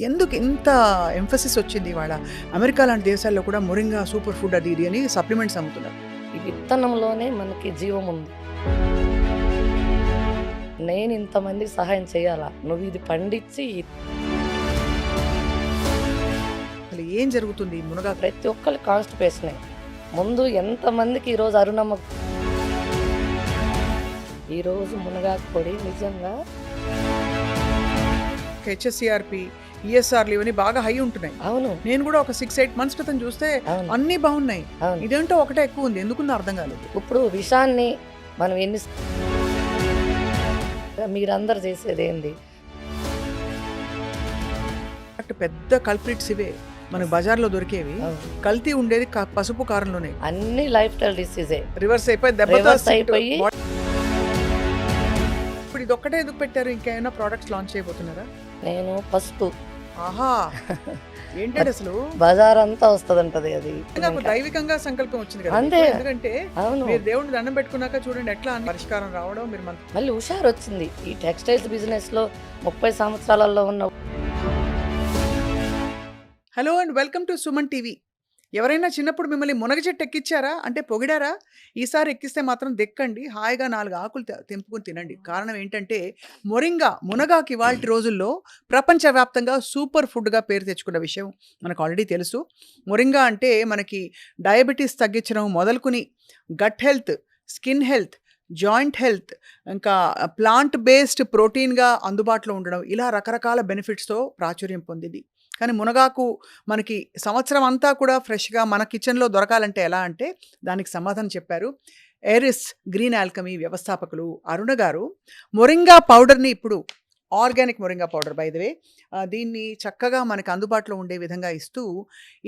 ఎందుకు ఇంత ఎంఫసిస్ వచ్చింది ఇవాళ? అమెరికా లాంటి దేశాల్లో కూడా మొరింగా సూపర్ ఫుడ్ అది ఇది అని సప్లిమెంట్స్ అమ్ముతున్నారు. ఈ విత్తనంలోనే మనకి జీవం ఉంది. నేను ఇంతమందికి సహాయం చేయాలా? నువ్వు ఇది పండించి అసలు ఏం జరుగుతుంది ఈ మునగా? ప్రతి ఒక్కళ్ళు కాన్స్టిపేషనే. ముందు ఎంతమందికి ఈరోజు అరుణమ్మ ఈరోజు మునగాకు పొడి నిజంగా హెచ్ఎస్సిఆర్పి, ఈఎస్ఆర్లు ఇవన్నీ బాగా హై ఉంటున్నాయి. అవును. నేను కూడా ఒక 6-8 మంత్స్ క్రితం చూస్తే అవును. అన్నీ బాగున్నాయి. అవును. ఇదేంటో ఒకటే ఎక్కువ ఉంది. ఎందుకుందో అర్థం కాలేదు. ఇప్పుడు విషాన్ని మనం మీరందరూ చేసేది ఏంది? అటు పెద్ద కల్ప్రిట్స్ ఇవే మనకు బజార్లో దొరికేవి. అవును. కల్తీ ఉండేది పసుపు కారంలోనే. అన్ని లైఫ్ స్టైల్ డిసీజే రివర్స్ అయిపోయి దెబ్బతో రివర్స్ అయిపోయి ఇప్పుడు ఇది ఒక్కటే ఎందుకు పెట్టారు? ఇంకేమైనా ప్రోడక్ట్స్ లాంచ్ చేయబోతున్నారా? నేను పసుపు ఆహా, ఏంటంటే అసలు బజార్ అంతా వస్తుందంటది అది. నాకు దైవికంగా సంకల్పం వచ్చింది కదా అంతే. మీకు. ఎందుకంటే అవును. మీరు దేవుడిని దండం పెట్టుకున్నాక చూడండి ఎట్లా అన్ని పరిష్కారం రావడం. మీరు మళ్ళీ హుషారు వచ్చింది ఈ టెక్స్టైల్స్ బిజినెస్ లో 30 సంవత్సరాలలో ఉన్న. Hello and welcome to Suman TV. ఎవరైనా చిన్నప్పుడు మిమ్మల్ని మునగ చెట్టు ఎక్కించారా అంటే పొగిడారా? ఈసారి ఎక్కిస్తే మాత్రం దెక్కండి, హాయిగా 4 ఆకులు తెంపుకొని తినండి. కారణం ఏంటంటే మొరింగా, మునగాకి ఇవాల్టి రోజుల్లో ప్రపంచవ్యాప్తంగా సూపర్ ఫుడ్గా పేరు తెచ్చుకున్న విషయం మనకు ఆల్రెడీ తెలుసు. మొరింగా అంటే మనకి డయాబెటీస్ తగ్గించడం మొదలుకుని gut health, skin health, joint health, ఇంకా ప్లాంట్ బేస్డ్ ప్రోటీన్గా అందుబాటులో ఉండడం, ఇలా రకరకాల బెనిఫిట్స్తో ప్రాచుర్యం పొందింది. కానీ మునగాకు మనకి సంవత్సరం అంతా కూడా ఫ్రెష్గా మన కిచెన్లో దొరకాలంటే ఎలా అంటే దానికి సమాధానం చెప్పారు ఏరిస్ గ్రీన్ ఆల్కమీ వ్యవస్థాపకులు అరుణ గారు. మొరింగా పౌడర్ని ఇప్పుడు organic moringa powder by the way, దీన్ని చక్కగా మనకు అందుబాటులో ఉండే విధంగా ఇస్తూ,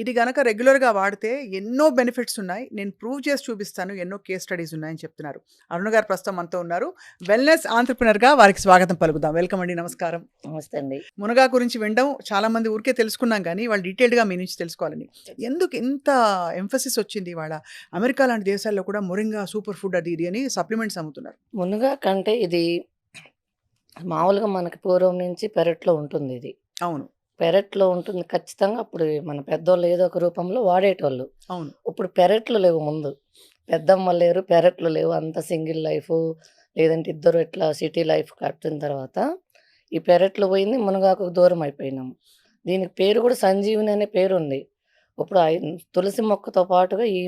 ఇది గనక రెగ్యులర్గా వాడితే ఎన్నో బెనిఫిట్స్ ఉన్నాయి, నేను ప్రూవ్ చేసి చూపిస్తాను, ఎన్నో కేస్ స్టడీస్ ఉన్నాయని చెప్తున్నారు. అరుణ గారు ప్రస్తుతం మనతో ఉన్నారు. వెల్నెస్ ఆంట్రప్రినర్గా వారికి స్వాగతం పలుకుదాం. వెల్కమ్ అండి, నమస్కారం. నమస్తే అండి. మునగా గురించి వినడం చాలా మంది ఊరికే తెలుసుకున్నాం, కానీ వాళ్ళు డీటెయిల్డ్గా మీ నుంచి తెలుసుకోవాలని. ఎందుకు ఇంత ఎంఫసిస్ వచ్చింది ఇవాళ? అమెరికా లాంటి దేశాల్లో కూడా మొరింగా సూపర్ ఫుడ్ అది ఇది అని సప్లిమెంట్స్ అమ్ముతున్నారు. మునగా కంటే ఇది మామూలుగా మనకి పూర్వం నుంచి పెరట్లో ఉంటుంది. ఇది అవును, పెరట్లో ఉంటుంది ఖచ్చితంగా. అప్పుడు మన పెద్దోళ్ళు ఏదో ఒక రూపంలో వాడేటోళ్ళు. అవును. ఇప్పుడు పెరట్లు లేవు. ముందు పెద్దమ్మలు లేరు, పెరట్లు లేవు. అంత సింగిల్ లైఫ్, లేదంటే ఇద్దరు ఇట్లా సిటీ లైఫ్ కట్టిన తర్వాత ఈ పెరట్లు పోయింది, మునగాకు దూరం అయిపోయినాము. దీనికి పేరు కూడా సంజీవిని అనే పేరు ఉంది. ఇప్పుడు తులసి మొక్కతో పాటుగా ఈ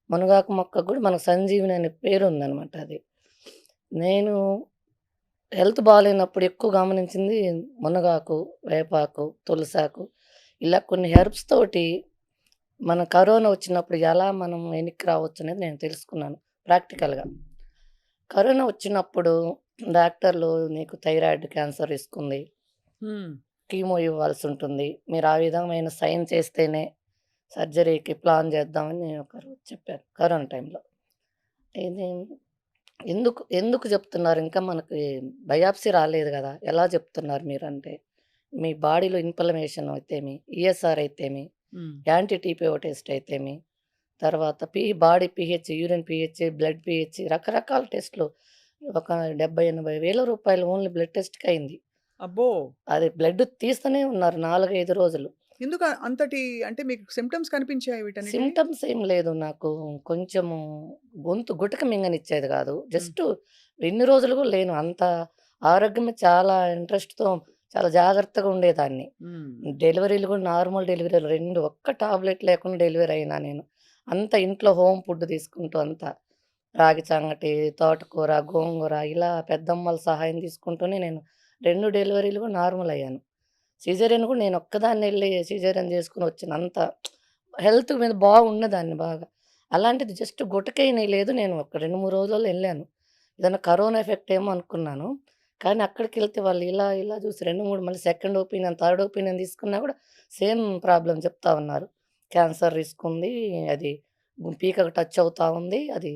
మునగాకు మొక్కకు కూడా మనకు సంజీవిని అనే పేరు ఉందన్నమాట. అది నేను హెల్త్ బాగాలేనప్పుడు ఎక్కువ గమనించింది మునగాకు, వేపాకు, తులసాకు, ఇలా కొన్ని హెర్బ్స్ తోటి మన కరోనా వచ్చినప్పుడు ఎలా మనం వెనక్కి రావచ్చు అనేది నేను తెలుసుకున్నాను ప్రాక్టికల్గా. కరోనా వచ్చినప్పుడు డాక్టర్లు నీకు థైరాయిడ్ క్యాన్సర్ రిస్క్ ఉంది, కీమో ఇవ్వాల్సి ఉంటుంది, మీరు ఆ విధమైన సైన్ చేస్తేనే సర్జరీకి ప్లాన్ చేద్దామని ఒకరు చెప్పారు కరోనా టైంలో. ఇది ఎందుకు ఎందుకు చెప్తున్నారు? ఇంకా మనకి బయాప్సీ రాలేదు కదా, ఎలా చెప్తున్నారు మీరంటే, మీ బాడీలో ఇన్ఫ్లమేషన్ అయితేమి, ఈఎస్ఆర్ అయితేమి, యాంటీ టీపీఓ టెస్ట్ అయితేమి, తర్వాత body pH, urine pH, blood pH, రకరకాల టెస్టులు. ఒక 70-80 వేల రూపాయలు ఓన్లీ బ్లడ్ టెస్ట్కి అయింది. అబ్బో, అది బ్లడ్ తీస్తూనే ఉన్నారు 4-5 రోజులు. ఎందుకు అంతటి అంటే మీకు సిమ్టమ్స్ కనిపించాయి వీటన్నిటి? సిమ్టమ్స్ ఏం లేదు. నాకు కొంచెము గొంతు గుటక మింగనిచ్చేది కాదు. జస్ట్ ఎన్ని రోజులు కూడా లేను. అంత ఆరోగ్యమే చాలా ఇంట్రెస్ట్‌తో చాలా జాగ్రత్తగా ఉండేదాన్ని. డెలివరీలు కూడా నార్మల్ డెలివరీలు 2 ఒక్క టాబ్లెట్ లేకుండా డెలివరీ అయినా నేను. అంతా ఇంట్లో హోమ్ ఫుడ్ తీసుకుంటూ అంతా రాగి సంగటి, తోటకూర, గోంగూర ఇలా పెద్దమ్మల సహాయం తీసుకుంటూనే నేను 2 డెలివరీలు కూడా నార్మల్ అయ్యాను. సిజేరియన్ కూడా నేను ఒక్కదాన్నే ఎళ్లి సిజేరియన్ చేసుకొని వచ్చాను. అంత హెల్త్ మీద బాగున్నదాన్ని బాగా. అలాంటిది జస్ట్ గుటకైనా లేదు. నేను ఒక 2, 3 రోజుల్లో ఎళ్ళాను. ఏదన్నా కరోనా ఎఫెక్ట్ ఏమో అనుకున్నాను. కానీ అక్కడికెళ్తే వాళ్ళు ఇలా ఇలా చూసి 2, 3 మళ్ళీ సెకండ్ ఒపీనియన్, థర్డ్ ఒపీనియన్ తీసుకున్నా కూడా సేమ్ ప్రాబ్లమ్ చెప్తా ఉన్నారు. క్యాన్సర్ రిస్క్ ఉంది. అది పీకకు టచ్ అవుతా ఉంది. అది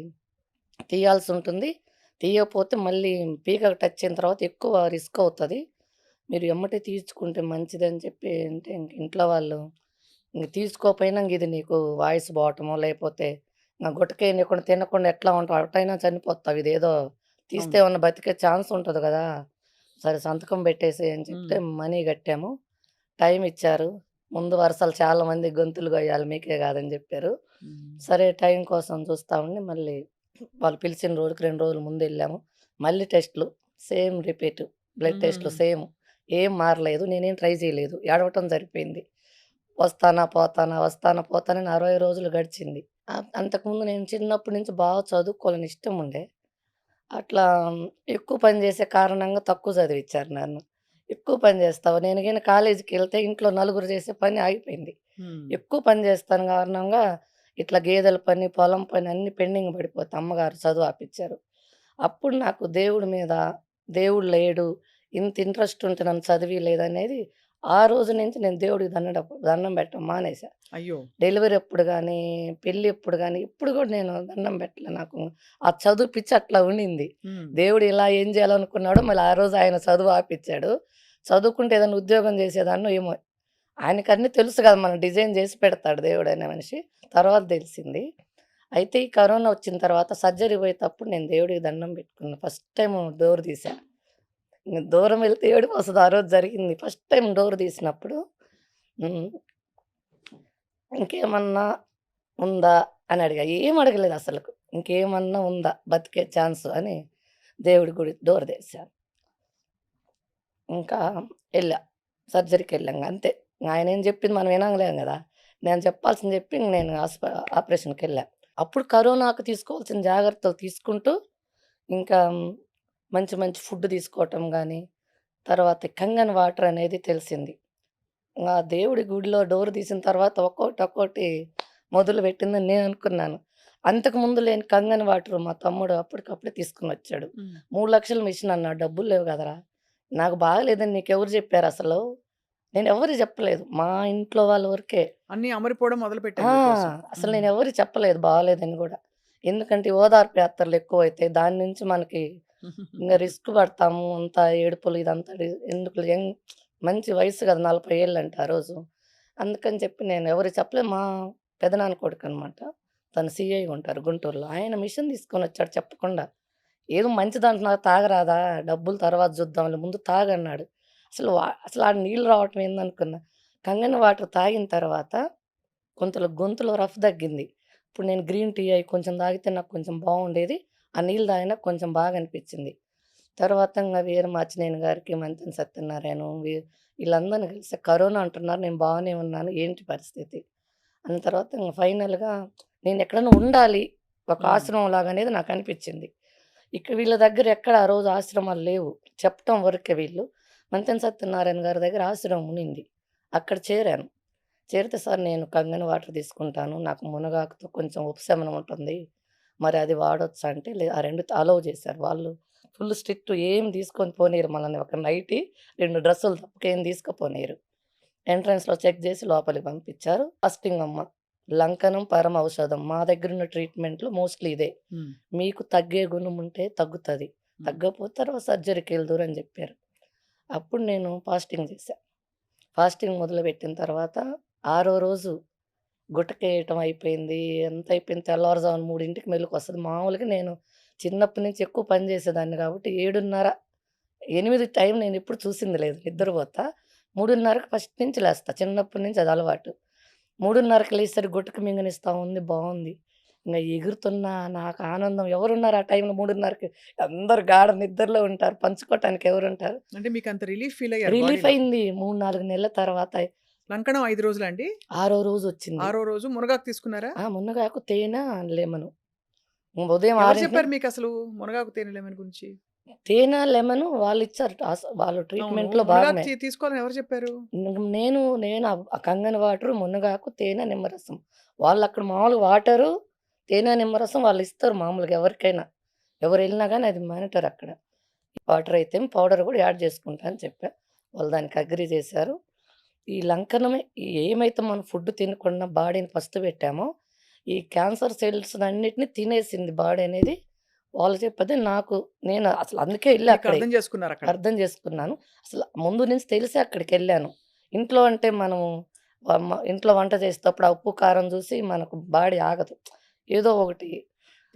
తీయాల్సి ఉంటుంది. తీయకపోతే మళ్ళీ పీకకు టచ్ అయిన తర్వాత ఎక్కువ రిస్క్ అవుతది. మీరు ఎమ్మటే తీర్చుకుంటే మంచిదని చెప్పి అంటే ఇంట్లో వాళ్ళు ఇంక తీసుకోకపోయినా ఇది నీకు వాయిస్ పోవటమో, లేకపోతే గుటకేయనీయకుండా తినకుండా ఎట్లా ఉంటావు? అటైనా చనిపోతావు. ఇదేదో తీస్తే ఏమన్నా బతికే ఛాన్స్ ఉంటది గదా! సరే సంతకం పెట్టేసేయి అని చెప్తే మనీ కట్టాము. టైం ఇచ్చారు. ముందు వరుసలు చాలామంది గొంతులు గొయ్యాలి మీకే గాదని జెప్పారు. హ్మ్. సరే టైం కోసం చూస్తా ఉండి మళ్ళీ వాళ్ళు పిలిచిన రోజుకి 2 రోజుల ముందెళ్ళాము. మళ్ళీ టెస్ట్‌లు సేమ్ రిపీట్. బ్లడ్ టెస్ట్‌లు హ్మ్. సేమ్. ఏం మారలేదు. నేనేం ట్రై చేయలేదు. ఏడవటం సరిపోయింది. వస్తానా, పోతానా, వస్తానా, పోతానా అని 60 రోజులు గడిచింది. అంతకుముందు నేను చిన్నప్పటి నుంచి బాగా చదువుకోవాలని ఇష్టం ఉండే. అట్లా ఎక్కువ పని చేసే కారణంగా తక్కువ చదివిచ్చారు నన్ను. ఎక్కువ పని చేస్తావు నేను గాని కాలేజీకెళ్తే ఇంట్లో నలుగురు చేసే పని ఆగిపోయింది. హ్మ్. ఎక్కువ పని చేస్తాను కారణంగా ఇట్లా గేదెల పని, పొలం పని అన్నీ పెండింగ్ పడిపోతే అమ్మగారు చదువు ఆపిచ్చారు. అప్పుడు నాకు దేవుడి మీద దేవుడు లేడు, ఇంత ఇంట్రెస్ట్ ఉంటే నన్ను చదివియలేదనేది ఆ రోజు నుంచి నేను దేవుడికి దండం పెట్టడం మానేశా. అయ్యో! డెలివరీ అప్పుడు గానీ, పెళ్లి అప్పుడు గానీ, ఇప్పుడు గూడా నేను దండం పెట్టలే. నాకు ఆ చదువు పిచ్చి అట్లా ఉండింది. హ్మ్. దేవుడు ఇలా ఏం జేయాలనుకున్నాడో మళ్ళీ ఆ రోజు ఆయన చదువు ఆపిచ్చాడు. చదువుకుంటే ఏదైనా ఉద్యోగం జేసేదాన్నో ఏమో! ఆయనకన్నీ తెలుసు గదా! మనకు డిజైన్ జేసి పెడతాడు దేవుడనే మనిషి. తర్వాత దెలిసింది. అయితే ఈ కరోనా వచ్చిన తర్వాత సర్జరీ పోయేటప్పుడు నేను దేవుడికి దండం పెట్టుకున్నా. ఫస్ట్ టైము డోర్ తీశా. ఇంగ దూరం వెళ్తే ఏడుపొస్తది. ఆ రోజు జరిగింది. ఫస్ట్ టైమ్ డోర్ తీసినప్పుడు హ్మ్. ఇంకేమన్నా ఉందా? అని అడిగా. ఏం అడగలేదసలకు. ఇంకేమన్నా ఉందా? బతికే ఛాన్సు అని దేవుడి గుడి డోర్ తెరిసా. ఇంకా ఎళ్ళా. సర్జరీకెళ్ళాం అంతే. ఆయనేం చెప్పింది మనం వినంలేం గదా! నేను చెప్పాల్సింది చెప్పి నేను ఆపరేషన్‌కెళ్ళా. అప్పుడు కరోనాకు తీసుకోవాల్సిన జాగ్రత్తలు తీసుకుంటూ ఇంకా మంచి మంచి ఫుడ్ తీసుకోవటం గానీ, తర్వాత కంగన్ వాటర్ అనేది తెలిసింది. ఆ దేవుడి గుడిలో డోర్ తీసిన తర్వాత ఒక్కోటి, ఒక్కోటి మొదలుపెట్టిందని నేననుకున్నాను. అంతకుముందు లేని కంగన్ వాటర్ మా తమ్ముడు అప్పటికప్పుడే తీసుకొనొచ్చాడు. హ్మ్. 3,00,000 మిషన్ అన్నాడు. డబ్బులు లేవు గదరా! నాకు బాగాలేదని నీకెవరు జెప్పారసలు? నేనెవ్వరికి జెప్పలేదు. మా ఇంట్లో వాళ్ళ వరకే. అన్నీ అమరిపోవడం మొదలుపెట్టాయి ఆ! మీకోసం. అసలు హ్మ్. నేనెవ్వరికి చెప్పలేదు బాలేదని గూడా. ఎందుకంటే ఓదార్పు యాత్రలు ఎక్కువైతాయి. దాని నుంచి మనకి ఇంగ రిస్క్ పడతాము. అంతా ఏడుపులు ఇదంతా ఎందుకులే మంచి వయసు గదా! 40 ఏళ్ళంట ఆ రోజు. అందుకని చెప్పి నేను ఎవరికీ చెప్పలేదు. మా పెదనాన్న కొడుకనమాట. తను సీఐగా ఉంటారు గుంటూరులో. ఆయన మిషన్ తీసుకొనొచ్చాడు చెప్పకుండా. ఏదో మంచిదంటున్నారు తాగరాదా? డబ్బులు తర్వాత చూద్దాంలే ముందు తాగన్నాడు. అసలు ఆ నీళ్ళు రావటం ఏందనుకున్నా. కంగన వాటర్ తాగిన తర్వాత గొంతులో రఫ్ తగ్గింది. ఇప్పుడు నేను గ్రీన్ టీ అయి కొంచెం తాగితే నాకు కొంచెం బావుండేది. ఆ నీళ్ళు తాగినాక కొంచెం బాగా అనిపిచ్చింది. తర్వాత ఇంగ వీర మాచినేని గారికి, మంతెన సత్యనారాయణ వీళ్ళందరిని కలిసి కరోనా అంటున్నారు. నేను బాగానే ఉన్నాను. ఏంటి పరిస్థితి? అన్న తర్వాత ఇంగ ఫైనల్‌గా నేనెక్కడన్నా ఉండాలి. ఒక హ్మ్. ఆశ్రమం లాగా అనేది నాకనిపిచ్చింది. వీళ్ళ దగ్గర ఎక్కడ ఆ రోజు ఆశ్రమాలు లేవు. చెప్పటం వరకే వీళ్ళు. మంతెన సత్యనారాయణ గారి దగ్గర ఆశ్రమం ఉన్నింది. అక్కడ చేరాను. చేరితే సార్ నేను కంగన వాటర్ తీసుకుంటాను. నాకు మునగాకుతో కొంచెం ఉపశమనం ఉంటుంది. మరి అది వాడొచ్చా అంటే ఆ 2 అలౌ చేశారు. వాళ్ళు ఫుల్ స్ట్రిక్ట్ ఏం తీసుకొని పోనీయరు మనల్ని. ఒక నైటీ, 2 డ్రెస్సులు తప్ప ఏం తీసుకపోనీయరు. ఎంట్రన్స్‌లో చెక్ జేసి లోపలికి పంపించారు. ఫాస్టింగ్ అమ్మ. లంకనం పరమ ఔషధం. మా దగ్గరున్న ట్రీట్‌మెంట్‌లో మోస్ట్‌లీ ఇదే. హ్మ్. మీకు తగ్గే గుణం ఉంటే తగ్గుతది. హ్మ్. తగ్గకపోతే తర్వాత సర్జరీకెళ్దురు అని జెప్పారు. అప్పుడు నేను ఫాస్టింగ్ చేశా. ఫాస్టింగ్ మొదలుపెట్టిన తర్వాత ఆరో రోజు గుటకేయటం అయిపోయింది. అంతా అయిపోయింది. తెల్లవారుజామున 3కి మెలుకువొస్తది. మామూలుగా నేను చిన్నప్పటి నుంచి ఎక్కువ పని చేసేదాన్ని కాబట్టి 7:30, 8 టైం నేనెప్పుడు చూసింది లేదు. నిద్రపోతా. 3:30కి ఫస్ట్ నుంచి లేస్తా. చిన్నప్పటి నుంచి అది అలవాటు. 3:30కి లేసేసరికి గుటక మింగనిస్తా ఉంది. బావుంది. ఇంగ ఎగురుతున్నా నాకు ఆనందం. ఎవరున్నారు ఆ టైంలో 3:30కి అందరూ గాఢ నిద్రలో ఉంటారు. పంచుకోవటానికి ఎవరుంటారు? అంటే మీకంత రిలీఫ్ ఫీల్ అయ్యారు రిలీఫ్ బాడీలో. అయింది. 3, 4 నెలల తర్వాత లంకణం 5 రోజులా అండి? ఆరో రోజొచ్చింది. ఆరో రోజు మునగాకు తీసుకున్నారా? మునగాకు, తేనె, లెమను. ఉదయం ఎవరు 6 చెప్పారు మీకసలు మునగాకు తేనె లెమన్ గురించి? తేనె, లెమను వాళ్ళిచ్చారు. వాళ్ళు అవును. ట్రీట్‌మెంట్‌లో మునగాకు భాగమే. తీసుకోవాలని ఎవరు చెప్పారు? నేను ఆ కంగన వాటరు, మునగాకు, తేనె, నిమ్మరసం. వాళ్ళక్కడ మామూలుగా వాటరు, తేనె, నిమ్మరసం వాళ్ళిస్తారు మామూలుగా ఎవరికైనా. ఎవరెళ్ళినా గాని అది మానిటర్ అక్కడ. వాటర్ అయితే పౌడర్ గూడా యాడ్ చేసుకుంటా అని చెప్పా. వాళ్ళు దానికి అగ్రీ చేశారు. ఈ లంకనమే ఏమైతే మనం ఫుడ్ తినకుండా బాడీని పస్తు పెట్టామో, ఈ క్యాన్సర్ సెల్స్‌నన్నిటిని తినేసింది బాడీ అనేది వాళ్ళు చెప్పదే నేను అసలు అందుకే ఎళ్ళా మీకు అక్కడే. అర్థం చేసుకున్నారక్కడ. అర్థం చేసుకున్నాను. అసలు ముందు నుంచి తెలిసే అక్కడికెళ్ళాను. ఇంట్లో అంటే మనం ఇంట్లో వంట చేసేటప్పుడు ఆ ఉప్పు, కారం చూసి మనకు బాడీ ఆగదు. ఏదో ఒకటి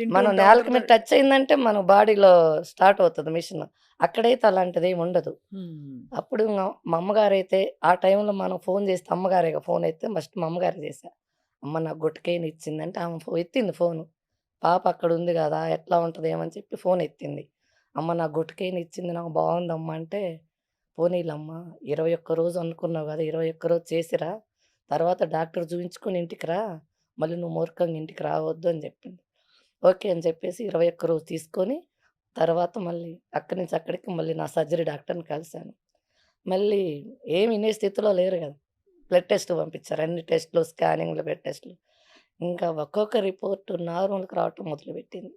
తింటూ మనం ఉంటాం. ఆ నేలకి మీద తర్వాత టచ్ అయిందంటే మన బాడీలో స్టార్ట్ అవుతది మిషన్. అక్కడైతే అలాంటిదేమి ఉండదు. హ్మ్. అప్పుడు మా అమ్మగారైతే ఆ టైంలో మనం ఫోను చేస్తే అమ్మగారేగా ఫోన్ ఎత్తే ఫస్ట్ మా అమ్మగారికి చేశా. అమ్మ నాకు గుట్టకేయని ఇచ్చిందంటే ఆమె ఎత్తింది ఫోను. పాప అక్కడుంది గదా! ఎట్లా ఉంటదేమో అని చెప్పి ఫోన్ ఎత్తింది. అమ్మ నాకు గుట్టకేయని ఇచ్చింది నాకు బావుందమ్మా అంటే, పోనీలమ్మా 21 రోజు అనుకున్నావు గదా! 21 రోజు చేసిరా. తర్వాత డాక్టర్ చూయించుకొని ఇంటికి రా. మళ్ళీ నువ్వు మూర్ఖంగా ఇంటికి రావద్దు అని చెప్పింది. ఓకే అని చెప్పేసి 21 రోజు తీసుకొని, తర్వాత మళ్ళీ అక్కడి నుంచి అక్కడికి మళ్ళీ నా సర్జరీ డాక్టర్‌ని కలిసాను. మళ్ళీ ఏమి ఇనే స్థితిలో లేరు గదా! బ్లడ్ టెస్ట్‌కి పంపించారు. అన్ని టెస్ట్‌లు, స్కానింగ్‌లు, బ్లడ్ టెస్ట్‌లు. ఇంకా ఒక్కొక్క రిపోర్ట్ నార్మల్‌గా రావటం మొదలుపెట్టింది.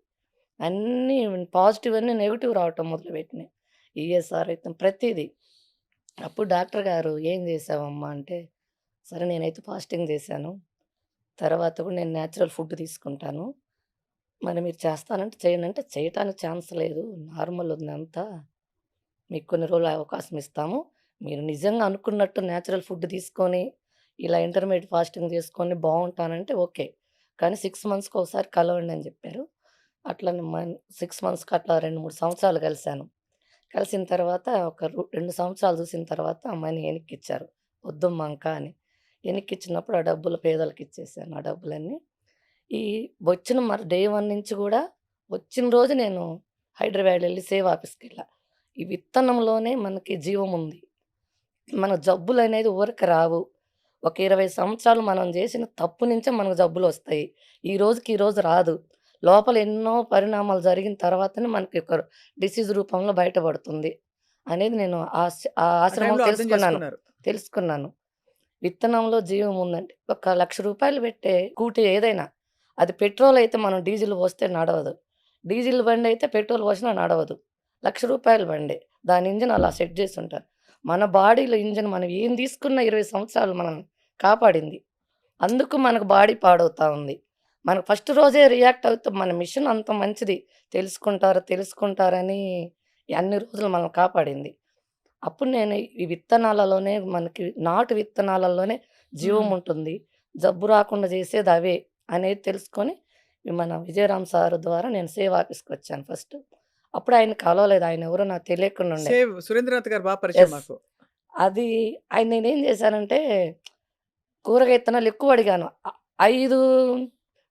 అన్నీ పాజిటివ్ అన్నీ నెగెటివ్ రావటం మొదలుపెట్టినాయి. ఈఎస్ఆర్ అయితే ప్రతీదీ. అప్పుడు డాక్టర్ గారు "ఏం చేశావమ్మా?" అంటే, సరే నేనైతే ఫాస్టింగ్ చేశాను. తర్వాత కూడా నేను నేచురల్ ఫుడ్ తీసుకుంటాను. మరి మీరు చేస్తానంటే చేయండి అంటే, చేయటానికి ఛాన్స్ లేదు. నార్మల్ ఉందంతా. మీకు కొన్ని రోజులు అవకాశం ఇస్తాము. మీరు నిజంగా అనుకున్నట్టు నేచురల్ ఫుడ్ తీసుకొని, ఇలా ఇంటర్మీడియేట్ ఫాస్టింగ్ చేసుకొని బావుంటానంటే ఓకే. కానీ 6 మంత్స్‌కి ఒకసారి కలవండి అని చెప్పారు. అట్లనే 6 మంత్స్‌కి అట్లా 2, 3 సంవత్సరాలు కలిసాను. కలిసిన తర్వాత ఒక 2 సంవత్సరాలు చూసిన తర్వాత అమ్మాయిని ఎనిక్కిచ్చారు. వద్దమ్మా ఇంకా అని. ఎనిక్కిచ్చినప్పుడు ఆ డబ్బులు పేదలకిచ్చేసాను ఆ డబ్బులన్నీ. ఈ వచ్చిన డే 1 నుంచి గూడా వచ్చిన రోజు నేను హైదరాబాద్ ఎళ్లి సేవ్ ఆఫీస్‌కెళ్ళా. ఈ విత్తనంలోనే మనకి జీవముంది. మన జబ్బులనేది ఊరక రావు. ఒక 20 సంవత్సరాలు మనం జేసిన తప్పు నుంచే మనకు జబ్బులొస్తాయి. ఈ రోజుకి ఈ రోజు రాదు. లోపల ఎన్నో పరిణామాలు జరిగిన తర్వాతనే మనకి ఒక డిసీజ్ రూపంలో బయటపడుతుంది. అనేది నేను ఆ ఆ ఆశ్రమంలో టైంలో అర్థం తెలుసుకున్నాను. చేసుకున్నారు. తెలుసుకున్నాను. విత్తనంలో జీవం ఉందంటే ఒక రూ. 1,00,000 పెట్టే స్కూటీ ఏదైనా, అది పెట్రోల్ అయితే మనం డీజిల్ పోస్తే నడవదు. డీజిల్ బండయితే పెట్రోల్ పోసినా నడవదు. రూ. 1,00,000 బండే. దాని ఇంజిన్ అలా సెట్ చేసుంటారు. మన బాడీలో ఇంజిన్ మనం ఏం తీసుకున్న 20 సంవత్సరాలు మనల్ని కాపాడింది. అందుకు మనకు బాడీ పాడవుతా ఉంది. మనకు ఫస్ట్ రోజే రియాక్ట్ అవుతే మన మిషన్ అంత మంచిది. తెలుసుకుంటారని అన్ని రోజులు మనల్ని కాపాడింది. అప్పుడు నేను ఈ విత్తనాలలోనే మనకి నాటు విత్తనాలలోనే జీవం హ్మ్. ఉంటుంది. జబ్బు రాకుండా చేసేది అవే అనేది తెలుసుకొని మన విజయరామ్ సార్ ద్వారా నేను సేవ్ ఆఫీస్‌కొచ్చాను ఫస్ట్. అప్పుడు ఆయన్ని కలవలేదు. ఆయన ఎవరో నాకు తెలియకుండా ఉండే. సేవ్ సురేంద్రనాథ్ గారు పరిచయం యెస్. మాకు. అది నేనేం చేశానంటే కూరగాయ ఇత్తనాలు ఎక్కువ అడిగాను. 5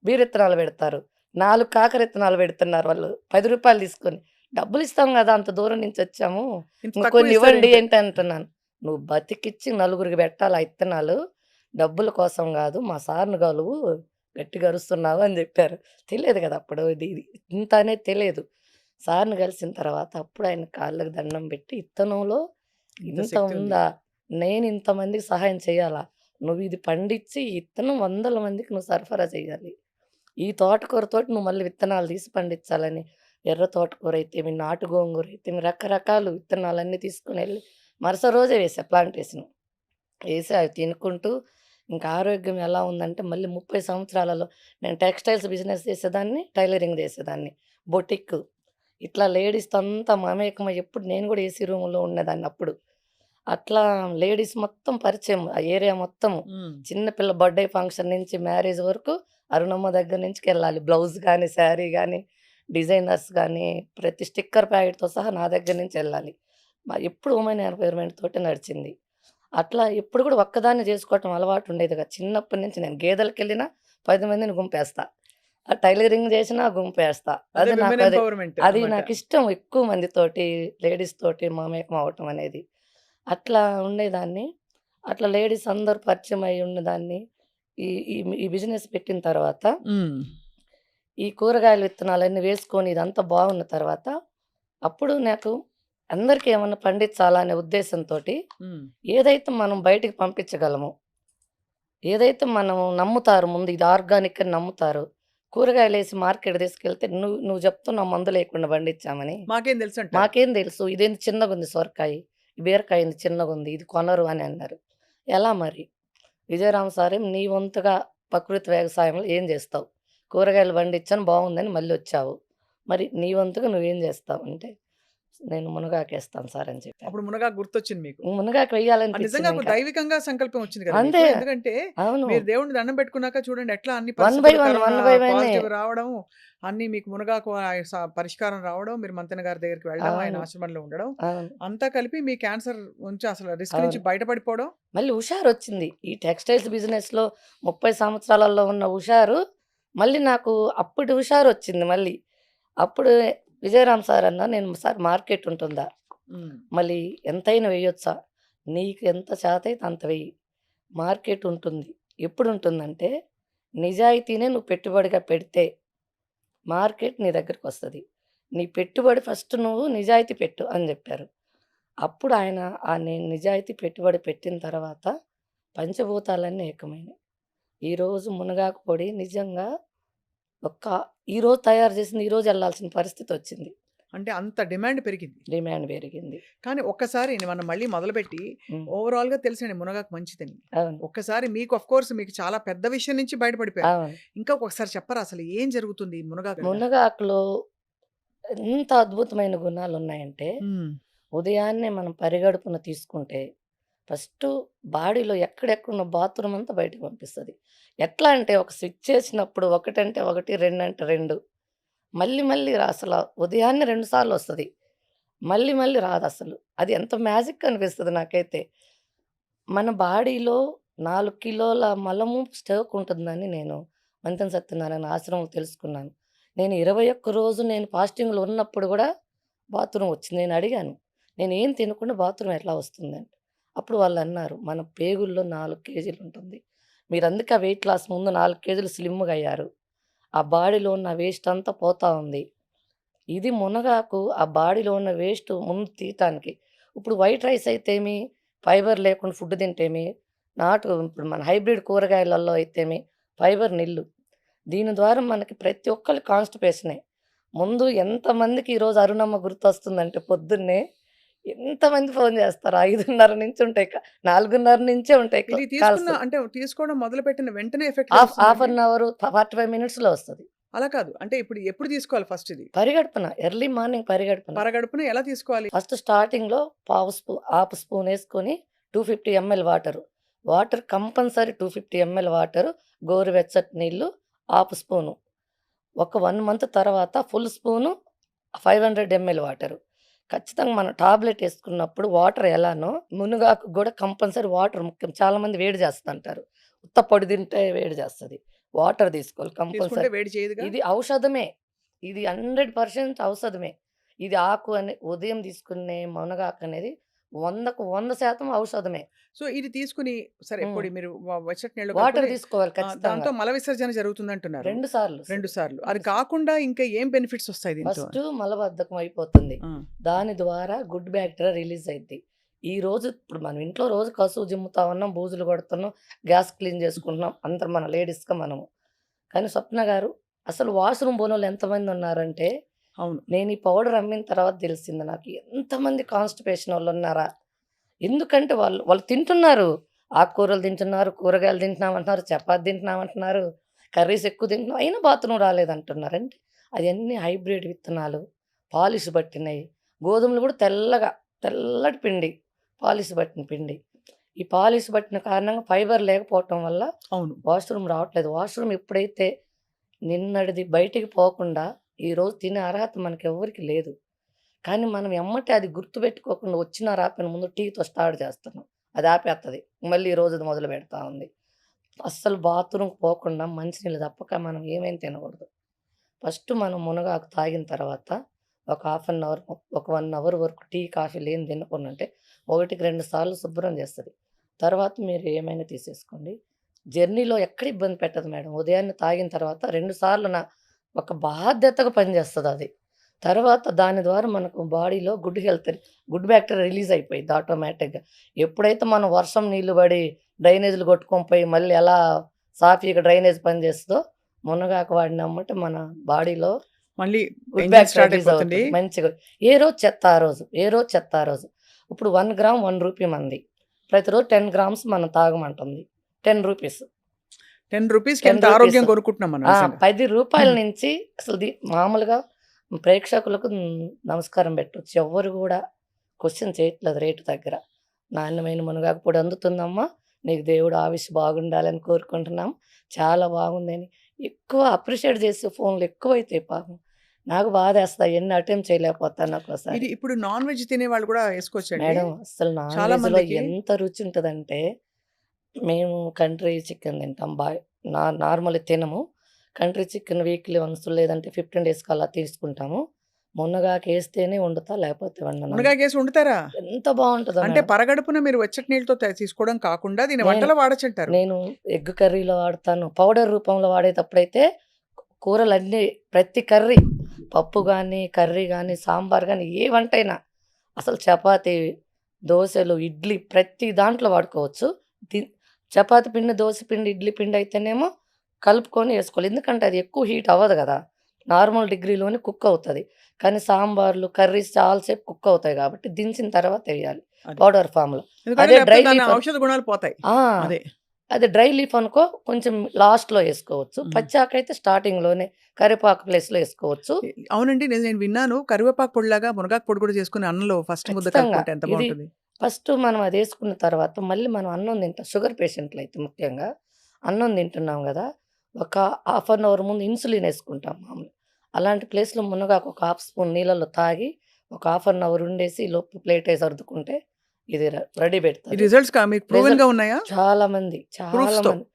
బీరిత్తనాలు పెడతారు. 4 కాకర ఇత్తనాలు పెడుతున్నారు వాళ్ళు. రూ. 10 తీసుకొని. డబ్బులిస్తాం గదా! అంత దూరం నుంచొచ్చాము. ఇంత ఇంక తక్కువ కొన్ని ఇవ్వండి ఇస్తారేంటి? ఏంటి అంటున్నాను. నువ్వు బతికిచ్చి నలుగురికి పెట్టాలి ఆ ఇత్తనాలు. డబ్బుల కోసం గాదు. మా సార్‌ని గలువు. గట్టిగా అరుస్తున్నావు అని జెప్పారు. తెలియదు గదా! అప్పుడు ఇది ఇంత అనేది తెలియదు. సార్‌ని కలిసిన తర్వాత అప్పుడు ఆయన కాళ్ళకి దండం పెట్టి ఇత్తనంలో ఇంత ఇంత శక్తి ఉంది. ఉందా? నేను ఇంతమందికి సహాయం చేయాలా? నువ్విది పండించి ఈ ఇత్తనం వందల మందికి నువ్వు సరఫరా చేయాలి. ఈ తోటకూరతోటి నువ్వు మళ్ళీ విత్తనాలు తీసి పండించాలని. ఎర్ర తోటకూర అయితేమి, నాటు గోంగూర అయితేమి రకరకాలు విత్తనాలన్నీ తీసుకొనెళ్ళి మరుసటి రోజే వేశా ప్లాంటేషన్. ఏసి అవి తినుకుంటూ ఇంకా ఆరోగ్యం ఎలా ఉందంటే మళ్ళీ 30 సంవత్సరాలలో నేను టెక్స్‌టైల్స్ బిజినెస్ చేసేదాన్ని, టైలరింగ్ చేసేదాన్ని. బొటిక్ ఇట్లా లేడీస్‌తో అంతా మమేకమై ఎప్పుడు నేను కూడా ఏసీ రూమ్‌లో ఉండేదాన్ని అప్పుడు. అట్లా లేడీస్ మొత్తం పరిచయం. ఆ ఏరియా మొత్తము. హ్మ్. చిన్న పిల్ల బర్త్‌డే ఫంక్షన్ నుంచి మ్యారేజ్ వరకు అరుణమ్మ దగ్గర నుంచికెళ్ళాలి. బ్లౌజ్ గాని, శారీ గాని, డిజైనర్స్ గాని, ప్రతి స్టిక్కర్ ప్యాకెట్‌తో సహా నా దగ్గర నుంచెళ్ళాలి. ఎప్పుడు ఉమెన్ ఎంపవర్‌మెంట్ తోటే నడిచింది. అట్లా ఎప్పుడు కూడా ఒక్కదాన్నే జేసుకోవటం అలవాటు ఉండేది కాదు. చిన్నప్పటి నుంచి నేను గేదెలకెళ్ళినా 10 మందిని గుంపేస్తా. టైలరింగ్ జేసినా గుంపేస్తా. అదే అది విమెన్ నాకది ఎంపవర్‌మెంట్ అది అన్నమాట. నాకిష్టం ఎక్కువ మందితోటి, లేడీస్ తోటి మమేకం అవ్వటం అనేది. అట్లా ఉండేదాన్ని. అట్లా లేడీస్ అందరూ పరిచయం అయ్యి ఉన్నదాన్ని. ఈ ఈ ఈ బిజినెస్ పెట్టిన తర్వాత, హ్మ్. ఈ కూరగాయల విత్తనాలన్నీ వేసుకొని ఇదంతా బాగున్న తర్వాత, అప్పుడు నాకు అందరికి ఏమన్నా పండించాలా అనే ఉద్దేశంతోటి, హ్మ్. ఏదైతే మనం బయటికి పంపించగలమో, ఏదైతే మనం నమ్ముతారు ముందు ఇది ఆర్గానిక్ అని నమ్ముతారు. కూరగాయలేసి మార్కెట్ తీసుకెళ్తే నువ్వు నువ్వు చెప్తున్నావు మందు లేకుండా పండించామని. మాకేం తెలుసంటారు. మాకేం తెలుసు ఇదేంది చిన్నగుంది సొరకాయి, ఈ బీరకాయ ఏంది చిన్నగుంది, ఇది కొనరు అని అన్నారు. ఎలా మరి? విజయరామ్ సారే నీ వంతుగా ప్రకృతి వ్యవసాయంలో ఏం జేస్తావు? కూరగాయలు పండించాను బావుందని మళ్ళొచ్చావు. మరి నీ వంతుగా నువ్వేం జేస్తావు? అంటే, నేను మునగాకేస్తాను సార్ అని చెప్పాను. అప్పుడు మునగాకు గుర్తొచ్చింది మీకు. మునగాకు నిజంగా వెయ్యాలనిపించింది ఒక ఇంకా. దైవికంగా సంకల్పం వచ్చింది కదా అంతే. మీకు. ఎందుకంటే అవును. మీరు దేవుడిని దండం పెట్టుకున్నాక చూడండి ఎట్లా అన్ని 1 బై పరిస్థితులు 1, కరోనా 1 బై 1 పాజిటివ్ రావడం, అన్ని మీకు మునగాకు పరిష్కారం రావడం, మీరు మంతెన గారి దగ్గరికి వెళ్ళడం, ఆయన అవును. ఆశ్రమంలో ఉండడం, అవును. అంతా కలిపి మీ క్యాన్సర్ నుంచి అసలు రిస్క్ నుంచి అవును. బయటపడిపోవడం. మళ్ళీ హుషారొచ్చింది. ఈ టెక్స్‌టైల్స్ బిజినెస్‌లో 30 సంవత్సరాలలో ఉన్న హుషారు మళ్ళీ నాకు అప్పుడు హుషారొచ్చింది మళ్ళీ. అప్పుడు విజయరామ్ సార్ అన్నా, "నేను సార్ మార్కెట్ ఉంటుందా? హ్మ్. మళ్ళీ ఎంతైనా వేయొచ్చా? నీకు ఎంత చేతైతే అంత వెయ్యి. మార్కెట్ ఉంటుంది. ఎప్పుడుంటుందంటే, నిజాయితీనే నువ్వు పెట్టుబడిగా పెడితే మార్కెట్ నీ దగ్గరకొస్తది. నీ పెట్టుబడి ఫస్ట్ నువ్వు నిజాయితీ పెట్టు" అని జెప్పారు. అప్పుడు ఆయన నేను నిజాయితీ పెట్టుబడి పెట్టిన తర్వాత పంచభూతాలన్నీ ఏకమైనాయి. ఈరోజు మునగాకు పొడి నిజంగా ఒక్క ఈరోజు తయారు చేసింది ఈరోజు ఎళ్ళాల్సిన పరిస్థితొచ్చింది. అంటే అంత డిమాండ్ పెరిగింది. డిమాండ్ పెరిగింది. కానీ ఒక్కసారి మనం మళ్ళీ మొదలుపెట్టి హ్మ్. ఓవరాల్‌గా తెలిసండి మునగాకు మంచిదని. అవును. ఒక్కసారి మీకు మీకు చాలా పెద్ద విషయం నుంచి బయటపడిపోయారు. అవును. ఇంకా ఒకసారి చెప్పరా అసలు ఏం జరుగుతుంది ఈ మునగాకు వల్ల? మునగాకులో ఎంత అద్భుతమైన గుణాలున్నాయంటే, హ్మ్. ఉదయాన్నే మనం పరిగడుపున తీసుకుంటే, ఫస్టు బాడీలో ఎక్కడెక్కడున్న బాత్రూమ్ అంతా బయటకి పంపిస్తది. ఎట్లా అంటే ఒక స్విచ్ చేసినప్పుడు ఒకటంటే ఒకటి, రెండంటే 2 మళ్ళీ మళ్ళీ అసల ఉదయాన్నే 2 సార్లొస్తది. మళ్ళీ మళ్ళీ రాదసలు. అది ఎంత మ్యాజిక్ అనిపిస్తది నాకైతే. మన బాడీలో 4 కిలోల మలము స్టాక్ ఉంటుందని నేను మంతెన సత్యనారాయణ ఆశ్రమంలో తెలుసుకున్నాను. నేను 21 రోజు నేను ఫాస్టింగ్‌లో ఉన్నప్పుడు గూడా బాత్రూమ్ వచ్చింది. నేను అడిగాను. నేనేం తినకుండా బాత్రూమ్ ఎట్లా వస్తుందని. అప్పుడు వాళ్ళన్నారు, "మన పేగుల్లో 4 కేజీలుంటుంది. మీరందుకే ఆ వెయిట్ లాస్ ముందు 4 కేజీలు స్లిమ్‌గా అయ్యారు. ఆ బాడీలో ఉన్న వేస్ట్ అంతా పోతా ఉంది. ఇది మునగాకు ఆ బాడీలో ఉన్న వేస్ట్ ముందు తీయటానికి. ఇప్పుడు వైట్ రైస్ అయితేమి, ఫైబర్ లేకుండా ఫుడ్ తింటేమి, ఇప్పుడు మన హైబ్రిడ్ కూరగాయలలో అయితేమి ఫైబర్ నిల్లు. దీని ద్వారా మనకి ప్రతి ఒక్కళ్ళకి కాన్‌స్టిపేషనే. ముందు ఎంతమందికి ఈరోజు అరుణమ్మ గుర్తొస్తుందంటే పొద్దున్నే ఎంతమంది ఫోను చేస్తారు. 5:30 నుంచి ఉంటాయి. 4:30 నుంచే ఉంటాయి ఇది కాల్స్. అంటే తీసుకోవడం మొదలుపెట్టిన వెంటనే ఎఫెక్ట్ హాఫ్ తెలుస్తుందండి? అన్ అవర్, 45 మినిట్స్‌లో వస్తది. అలా కాదు. అంటే ఎప్పుడు తీసుకోవాలి ఫస్ట్ ఇది? పరిగడుపున ఎర్లీ మార్నింగ్ పరిగడుపున. పరగడుపున ఎలా తీసుకోవాలి? ఫస్ట్ స్టార్టింగ్‌లో హాఫ్ స్పూన్ యేసుకొని 250 ML water. Water compulsory 250 ML water, గోరువెచ్చటి నీళ్ళు హాఫ్ స్పూను. ఒక 1 మంత్ తర్వాత ఫుల్ స్పూను 500 ఎంఎల్ వాటరు. ఖచ్చితంగా మనం టాబ్లెట్ యేసుకున్నప్పుడు వాటర్ ఎలానో మునగాకు గూడా కంపల్సరీ వాటర్ ముఖ్యం. చాలామంది వేడి చేస్తంటారు. ఉత్త పొడి తింటే వేడి చేస్తది. వాటర్ తీసుకోవాలి తీసుకుంటే కంపల్సరీ. వేడి చేయదుగా? ఇది ఔషధమే. ఇది 100% ఔషధమే. ఇది ఆకు అని ఉదయం తీసుకునే మునగాకనేది 100కు 100% ఔషధమే. సో, ఇది తీసుకొని సరే హ్మ్. పొడి మీరు వెచ్చటి నీళ్ళలో వాటర్ కలుపుకొని తీసుకోవాలి ఖచ్చితంగా. దాంతో మల విసర్జన జరుగుతుందంటున్నారు. 2 సార్లు. 2 సార్లు. అది 2 సార్లు. కాకుండా ఇంకా ఏం బెనిఫిట్స్ వస్తాయి దీంతో? ఫస్టు మలబద్ధకం అయిపోతుంది. ఆ! దాని ద్వారా గుడ్ బ్యాక్టీరియా రిలీజ్ అయిద్ది. ఈరోజు ఇప్పుడు మనం ఇంట్లో రోజు కసువు జిమ్ముతా ఉన్నాం, బూజులు కొడుతున్నాం, గ్యాస్ క్లీన్ చేసుకుంటున్నాం. అందరం మన లేడీస్‌గా మనము. కానీ స్వప్న గారు అసలు వాష్‌రూమ్ పోనోళ్ళు ఎంతమంది ఉన్నారంటే, అవును. నేను ఈ పౌడర్ అమ్మిన తర్వాత తెలిసింది నాకు. ఎంతమంది కాన్‌స్టిపేషన్ వోళ్ళున్నారా? ఎందుకంటే వాళ్ళు తింటున్నారు. ఆకుకూరలు తింటున్నారు, కూరగాయలు తింటున్నామంటున్నారు, చపాతీ తింటున్నామంటున్నారు, కర్రీస్ ఎక్కువ తింటున్నాం. అయినా బాత్రూమ్ రాలేదంటున్నారు. అంటే అయన్నీ హైబ్రిడ్ విత్తనాలు, పాలిష్ పట్టినయి. గోధుమలు కూడా తెల్లటి పిండి. పాలిష్ పట్టిన పిండి. ఈ పాలిష్ పట్టిన కారణంగా ఫైబర్ లేకపోవటం వల్ల అవును. వాష్‌రూమ్ రావట్లేదు. వాష్‌రూమ్ ఎప్పుడైతే నిన్నటిది బయటికి పోకుండా ఈరోజు తినే అర్హత మనకెవ్వరికీ లేదు. కానీ మనం ఎమ్మటే అది గుర్తుపెట్టుకోకుండా వచ్చినా రాకపోయినా ముందు టీతో స్టార్ట్ చేస్తున్నాం. అది ఆపేత్తది. మళ్ళీ ఈ రోజుది మొదలు పెడతా ఉంది. అస్సలు బాత్రూమ్‌కి పోకుండా మంచినీళ్ళు తప్పక మనం ఏమేం తినకూడదు. ఫస్ట్ మనం మునగాకు తాగిన తర్వాత ఒక హాఫ్ అన్ అవర్, ఒక 1 అవర్ వరకు టీ, కాఫీలు ఏం తినకుండా ఒకటికి 2 సార్లు శుభ్రం చేస్తది. తర్వాత మీరు ఏమైనా తీసేసుకోండి. జర్నీలో ఎక్కడ ఇబ్బంది పెట్టదు మేడం. ఉదయాన్నే తాగిన తర్వాత 2 సార్లు ఒక బాధ్యతగా పనిచేస్తదది. తర్వాత దాని ద్వారా మనకు బాడీలో గుడ్ బ్యాక్టీరియా రిలీజ్ అయిపోయిద్ది ఆటోమేటిక్‌గా. ఎప్పుడైతే మనం వర్షం నీళ్లు పడి డ్రైనేజ్‌లు కొట్టుకొని పోయి మళ్ళీ ఎలా సాఫీగా డ్రైనేజ్ పనిచేస్తదో, మునగాకు వాడినెమ్మటే మన బాడీలో మళ్ళీ good engine bacteria start release అయిపోతుంది. అవుతుంది. మంచిగా ఏ రోజు చెత్త ఆ రోజు. ఏ రోజు చెత్త ఆ రోజు. ఇప్పుడు 1 గ్రామ్ రూ. 1 మంది. ప్రతిరోజు 10 గ్రామ్స్ మనం తాగమంటుంది. రూ. 10. రూ. 10కి ఎంత 10 రూపీస్. ఆరోగ్యం కొనుక్కుంటున్నాం మనం ఆ! నిజంగా. రూ. 10 నుంచి అసలు మామూలుగా ప్రేక్షకులకు నమస్కారం పెట్టొచ్చు. ఎవ్వరు గూడా క్వెషన్ చేయట్లేదు రేటు దగ్గర. నాణ్యమైన మునగాకు పొడి అందుతుందమ్మా. నీకు దేవుడు ఆయుష్ బాగుండాలని కోరుకుంటున్నాం. చాలా బాగుందని ఎక్కువ అప్రిషియేట్ చేసే ఫోన్‌లు ఎక్కువైతాయి పాపం. నాకు బాధేస్తది. అయన్నీ అటెంప్ట్ చేయలేకపోతాను ఒక్కోసారి. ఇది ఇప్పుడు నాన్ వెజ్ తినేవాళ్ళు కూడా ఏసుకోవచ్చండి? మేడం అస్సలు నాన్ చాలా వెజ్‌లో మందికి ఎంత రుచి ఉంటదంటే, మేము కంట్రీ చికెన్ తింటాం. నార్మల్‌గా తినము. కంట్రీ చికెన్ వీక్లీ వన్స్ లేదంటే 15 డేస్‌కి అలా తీసుకుంటాము. మునగాకేస్తేనే వండుతా లేకపోతే వండనండి. మునగాకేసి వండుతారా? ఎంత బావుంటదో అంటే మేడం. పరగడుపున మీరు వెచ్చటి నీళ్ళతో తీసుకోవడం కాకుండా దీన్ని నేను వంటలో వాడొచ్చంటారు. నేను ఎగ్ కర్రీలో వాడతాను. పౌడర్ రూపంలో వాడేటప్పుడైతే కూరలన్నీ ప్రతి కర్రీ పప్పు గానీ, కర్రీ గానీ, సాంబార్ గానీ ఏ వంటైనా అసలు చపాతీ, దోసలు, ఇడ్లీ ప్రతి దాంట్లో వాడుకోవచ్చు. ది చపాతీ పిండి, దోస పిండి, ఇడ్లీ పిండి అయితేనేమో కలుపుకొని ఏసుకోవాలి. ఎందుకంటే అది ఎక్కువ హీట్ అవ్వదు గదా! నార్మల్ డిగ్రీలోనే కుక్ అవుతది. కానీ సాంబార్లు, కర్రీస్ చాలా సేపు కుక్ అవుతాయి గాబట్టి దించిన తర్వాత ఎయ్యాలి అది. పౌడర్ ఫార్మ్‌లో. ఎందుకంటే అదే లేకపోతే డ్రై దాని లీఫ్ ఔషధ గుణాలు పోతాయి. ఆ! అదే. అదే డ్రై లీఫ్ అనుకో కొంచెం లాస్ట్‌లో ఏసుకోవచ్చు. హ్మ్. పచ్చాకైతే స్టార్టింగ్‌లోనే కరివేపాకు ప్లేస్‌లో ఏసుకోవచ్చు. అవునండి. నేను విన్నాను. కరివేపాకు పొడిలాగా మునగాకు పొడి కూడా చేసుకొని అన్నంలో ఫస్ట్ ముద్ద ఖచ్చితంగా. కలుపుకుంటే ఎంత ఇది బావుంటది. ఫస్ట్ మనం అదేసుకున్న తర్వాత మళ్ళీ మనం అన్నం తింటాం. షుగర్ పేషెంట్‌లయితే ముఖ్యంగా. అన్నం తింటున్నాం గదా! ఒక హాఫ్ అన్ అవర్ ముందు ఇన్సులిన్ ఏసుకుంటాం మామూలుగా. అలాంటి ప్లేస్‌లో మునగాకు ఒక హాఫ్ స్పూన్ నీళ్ళలో తాగి ఒక హాఫ్ అన్ అవర్ ఉండేసి ఈలోపు ప్లేటేసి సర్దుకుంటే ఇది రెడీ ఈ పెడతది. రిజల్ట్స్ మీకు ప్రూవెన్‌గా ఉన్నాయా? చాలా మంది, చాలా ప్రూఫ్స్‌తో. మంది.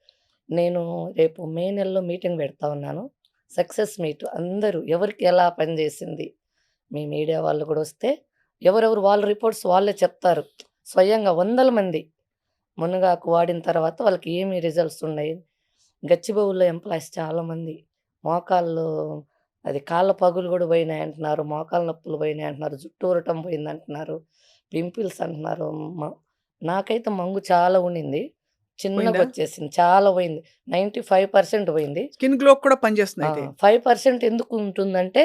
నేను రేపు మే నెలలో మీటింగ్ పెడతా ఉన్నాను. Success meet. అందరూ ఎవరికి ఎలా పనిచేసింది, మీ మీడియా వాళ్ళు కూడా వస్తే ఎవరెవరు వాళ్ళ రిపోర్ట్స్ వాళ్ళే చెప్తారు. స్వయంగా వందల మంది మునగాకు వాడిన తర్వాత వాళ్ళకి ఏమి రిజల్ట్స్ ఉన్నాయి. గచ్చిబౌలిలో ఎంప్లాయీస్ చాలామంది మోకాళ్ళు అది కాళ్ళ పగులు కూడా పోయినాయంటున్నారు. మోకాళ్ళ నొప్పులు పోయినాయంటున్నారు. జుట్టు ఊరటం పోయిందంటున్నారు. పింపుల్స్ అంటున్నారు. మ నాకైతే మంగు చాలా ఉండింది. పోయిందా? చిన్నగొచ్చేసింది. చాలా పోయింది. 95% పోయింది. స్కిన్ గ్లోకి కూడా పనిచేస్తుంది ఆ! అయితే. 5% ఎందుకు ఉంటుందంటే,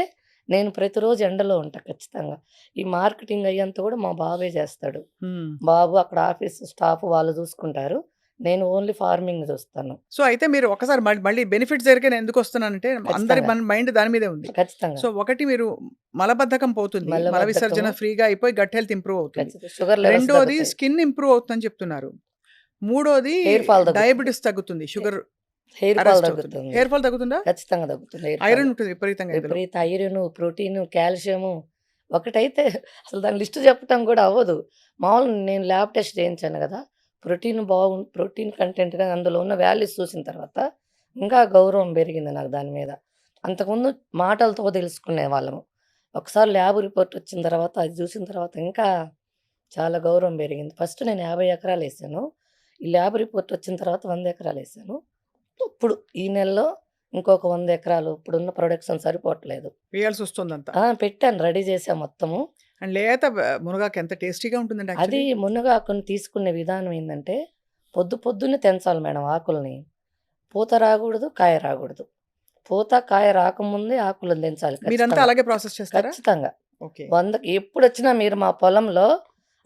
నేను ప్రతిరోజు ఎండలో ఉంటా ఖచ్చితంగా. ఈ మార్కెటింగ్ అయ్యంతా కూడా మా బాబే చేస్తాడు. హ్మ్. బాబు అక్కడ ఆఫీస్ స్టాఫ్ వాళ్ళు చూసుకుంటారు. నేను ఓన్లీ ఫార్మింగ్ చూస్తాను. సో, అయితే మీరు ఒకసారి మళ్ళీ బెనిఫిట్స్ దగ్గరికే నేను ఎందుకొస్తున్నానంటే అందరి ఖచ్చితంగా. మైండ్ దాని మీదే ఉంది. ఖచ్చితంగా. సో, ఒకటి మీరు మలబద్ధకం పోతుంది. మల విసర్జన మలబద్ధకము ఫ్రీగా అయిపోయి గట్ హెల్త్ ఇంప్రూవ్ అవుతుంది. ఖచ్చితంగా. షుగర్ లెవెల్స్ రెండోది తగ్గుతాయి. స్కిన్ ఇంప్రూవ్ అవుతుందని చెప్తున్నారు. మూడోది హెయిర్ ఫాల్ తగ్గుతుంది. డయాబెటిస్ తగ్గుతుంది. హె షుగర్ హెయిర్ ఫాల్ అరెస్ట్ అవుతుంది. తగ్గుతుంది. హెయిర్ ఫాల్ తగ్గుతుందా? ఖచ్చితంగా తగ్గుతుంది హెయిర్ ఫాల్. ఐరన్ ఉంటుంది విపరీతంగా ఇందులో. విపరీత ఐరను, ప్రోటీను, కాల్షియము ఒకటైతే అసలు దాని లిస్ట్ చెప్పటం కూడా అవ్వదు. మామూలుగా నేను ల్యాబ్ టెస్ట్ చేయించాను గదా! ప్రోటీన్ కంటెంట్ గాని అందులో ఉన్న వాల్యూస్ చూసిన తర్వాత ఇంకా గౌరవం పెరిగింది నాకు దాని మీద. అంతకుముందు మాటలతో తెలుసుకునేవాళ్ళము. ఒకసారి ల్యాబ్ రిపోర్ట్ వచ్చిన తర్వాత అది చూసిన తర్వాత ఇంకా చాలా గౌరవం పెరిగింది. ఫస్ట్ నేను 50 ఎకరాలేసాను. ఈ ల్యాబ్ రిపోర్ట్ వచ్చిన తర్వాత 100 ఎకరాలేసాను. ఇప్పుడు ఈ నెలలో ఇంకొక 100 ఎకరాలు ఇప్పుడున్న ప్రొడక్షన్ సరిపోవట్లేదు. వేయాల్సొస్తుందంతా. పెట్టాను రెడీ చేశా మొత్తము. అండ్ లేత మునగాకు ఎంత టేస్టీగా ఉంటుందండి అది యాక్చువల్లీ. మునగాకుని తీసుకునే విధానం ఏందంటే, పొద్దున్నే తెంచాలి మేడం ఆకుల్ని. పూత రాగూడదు, కాయ రాగూడదు. పూత, కాయ రాకముందే ఆకులను తెంచాలి మీరంతా ఖచ్చితంగా. అలాగే ప్రాసెస్ చేస్తారా? ఖచ్చితంగా. ఓకే. 100కి ఎప్పుడొచ్చినా మీరు మా పొలంలో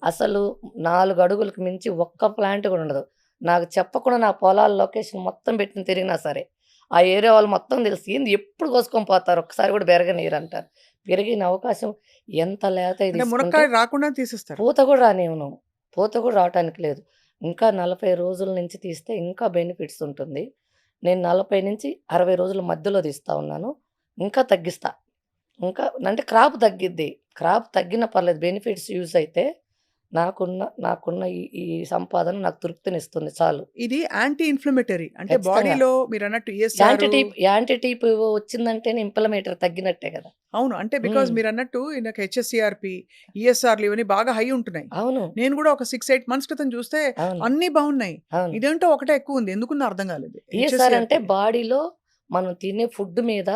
అసలు 4 అడుగులకు మించి ఒక్క ప్లాంట్ కూడా ఉండదు. నాకు చెప్పకుండా నా పొలాల లొకేషన్ మొత్తం పెట్టి తిరిగినా సరే, ఆ ఏరియా వాళ్ళు మొత్తం తెలుసు. ఏంది ఎప్పుడు కోసుకొని పోతారు. ఒక్కసారి కూడా బెరగనీయరంటారు. పెరిగిన అవకాశం ఎంత లేతయి అంటే తీసుకుంటే మునక్కాయ రాకుండా తీసేస్తారు. పూత కూడా రానివ్వను. పూత కూడా రావటానికి లేదు. ఇంకా 40 రోజుల నుంచి తీస్తే ఇంకా బెనిఫిట్స్ ఉంటుంది. నేను 40-60 రోజుల మధ్యలో తీస్తా ఉన్నాను. ఇంకా తగ్గిస్తా. ఇంకా అంటే క్రాప్ తగ్గిద్ది. క్రాప్ తగ్గినా పర్లేదు. బెనిఫిట్స్ యూజ్ అయితే నాకున్న ఈ ఈ సంపాదన నాకు తృప్తినిస్తుంది చాలు. ఇది యాంటీ ఇన్‌ఫ్లమేటరీ. అంటే ఖచ్చితంగా. బాడీలో మీరన్నట్టు ఈఎస్ఆర్ యాంటీ టీప్ వచ్చిందంటేనే ఇంప్లమేటరీ తగ్గినట్టే కదా! అవును. అంటే బికాజ్ హ్మ్. మీరన్నట్టు నాకు హెచ్ఎస్‌సీఆర్‌పీ, ఈఎస్ఆర్‌లు ఇవన్నీ బాగా హై ఉంటున్నాయి. అవును. నేను కూడా ఒక 6, 8 మంత్స్ క్రితం చూస్తే అవును. అన్నీ బావున్నాయి. అవును. ఇదేంటో ఒకటే ఎక్కువుంది. ఎందుకున్నో అర్థం కాలేదు. ఈఎస్ఆర్ అంటే హెచ్ఎస్‌సీఆర్‌పీ. బాడీలో మనం తినే ఫుడ్ మీద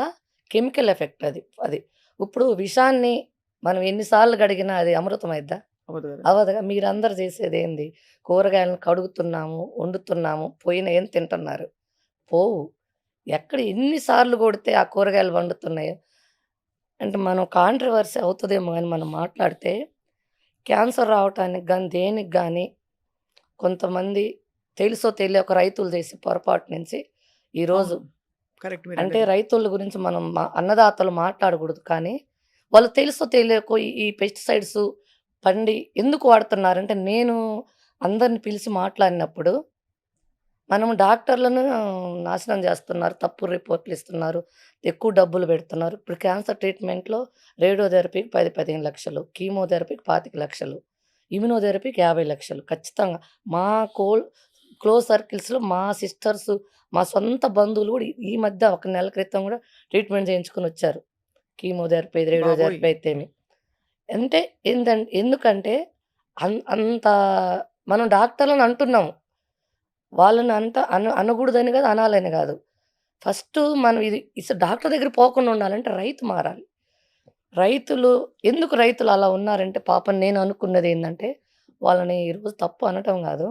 కెమికల్ ఎఫెక్ట్ అది. అది. ఇప్పుడు విషాన్ని మనం ఎన్ని సార్లు కడిగినా అది అమృతం అయిద్దా? అవ్వదు కదా! అవ్వదుగా. మీరందరూ చేసేదేంది? కూరగాయలను కడుగుతున్నాము, వండుతున్నాము, పోయిన ఏం తింటున్నారు? పోవు. ఎక్కడ ఎన్ని సార్లు కొడితే ఆ కూరగాయలు వండుతున్నాయో అంటే మనం కాంట్రోవర్సీ అవుతదేమో గాని మనం మాట్లాడితే క్యాన్సర్ రావటానికి గాని, దేనికి గాని కొంతమంది తెలుసో తెలియకో రైతులు చేసే పొరపాటు నుంచి ఈరోజు అవును. కరెక్ట్ అంటే మీరన్నది. రైతుల గురించి మనం అన్నదాతలు మాట్లాడకూడదు. కానీ వాళ్ళు తెలుసో తెలియకో ఈ పెస్టిసైడ్స్ పండి ఎందుకు వాడుతున్నారంటే, నేను అందరిని పిలిచి మాట్లాడినప్పుడు, మనం డాక్టర్లను నాశనం చేస్తున్నారు. తప్పుడు రిపోర్ట్‌లు ఇస్తున్నారు. ఎక్కువ డబ్బులు పెడుతున్నారు. ఇప్పుడు క్యాన్సర్ ట్రీట్‌మెంట్‌లో రేడియోథెరపీకి 10, 15 లక్షలు, కీమోథెరపీకి 25 లక్షలు, ఇమ్యునోథెరపీకి 50 లక్షలు ఖచ్చితంగా. మా కోల్ క్లోజ్ సర్కిల్స్‌లో మా సిస్టర్స్, మా సొంత బంధువులు కూడా ఈ మధ్య ఒక నెల క్రితం కూడా ట్రీట్‌మెంట్ చేయించుకొనొచ్చారు. కీమోథెరపీ, బాబోయ్! రేడియోథెరపీ అయితేమి. అంటే ఎందుకంటే అంత మనం డాక్టర్లని అంటున్నాం. వాళ్ళని అంత అనకూడదని కాదు, అనాలని కాదు. ఫస్టు మనం డాక్టర్ దగ్గరికి పోకుండా ఉండాలంటే రైతు మారాలి. రైతులు ఎందుకు రైతులు అలా ఉన్నారంటే పాపం నేను అనుకున్నదేందంటే, వాళ్ళని ఈరోజు తప్పు అనటం గాదు.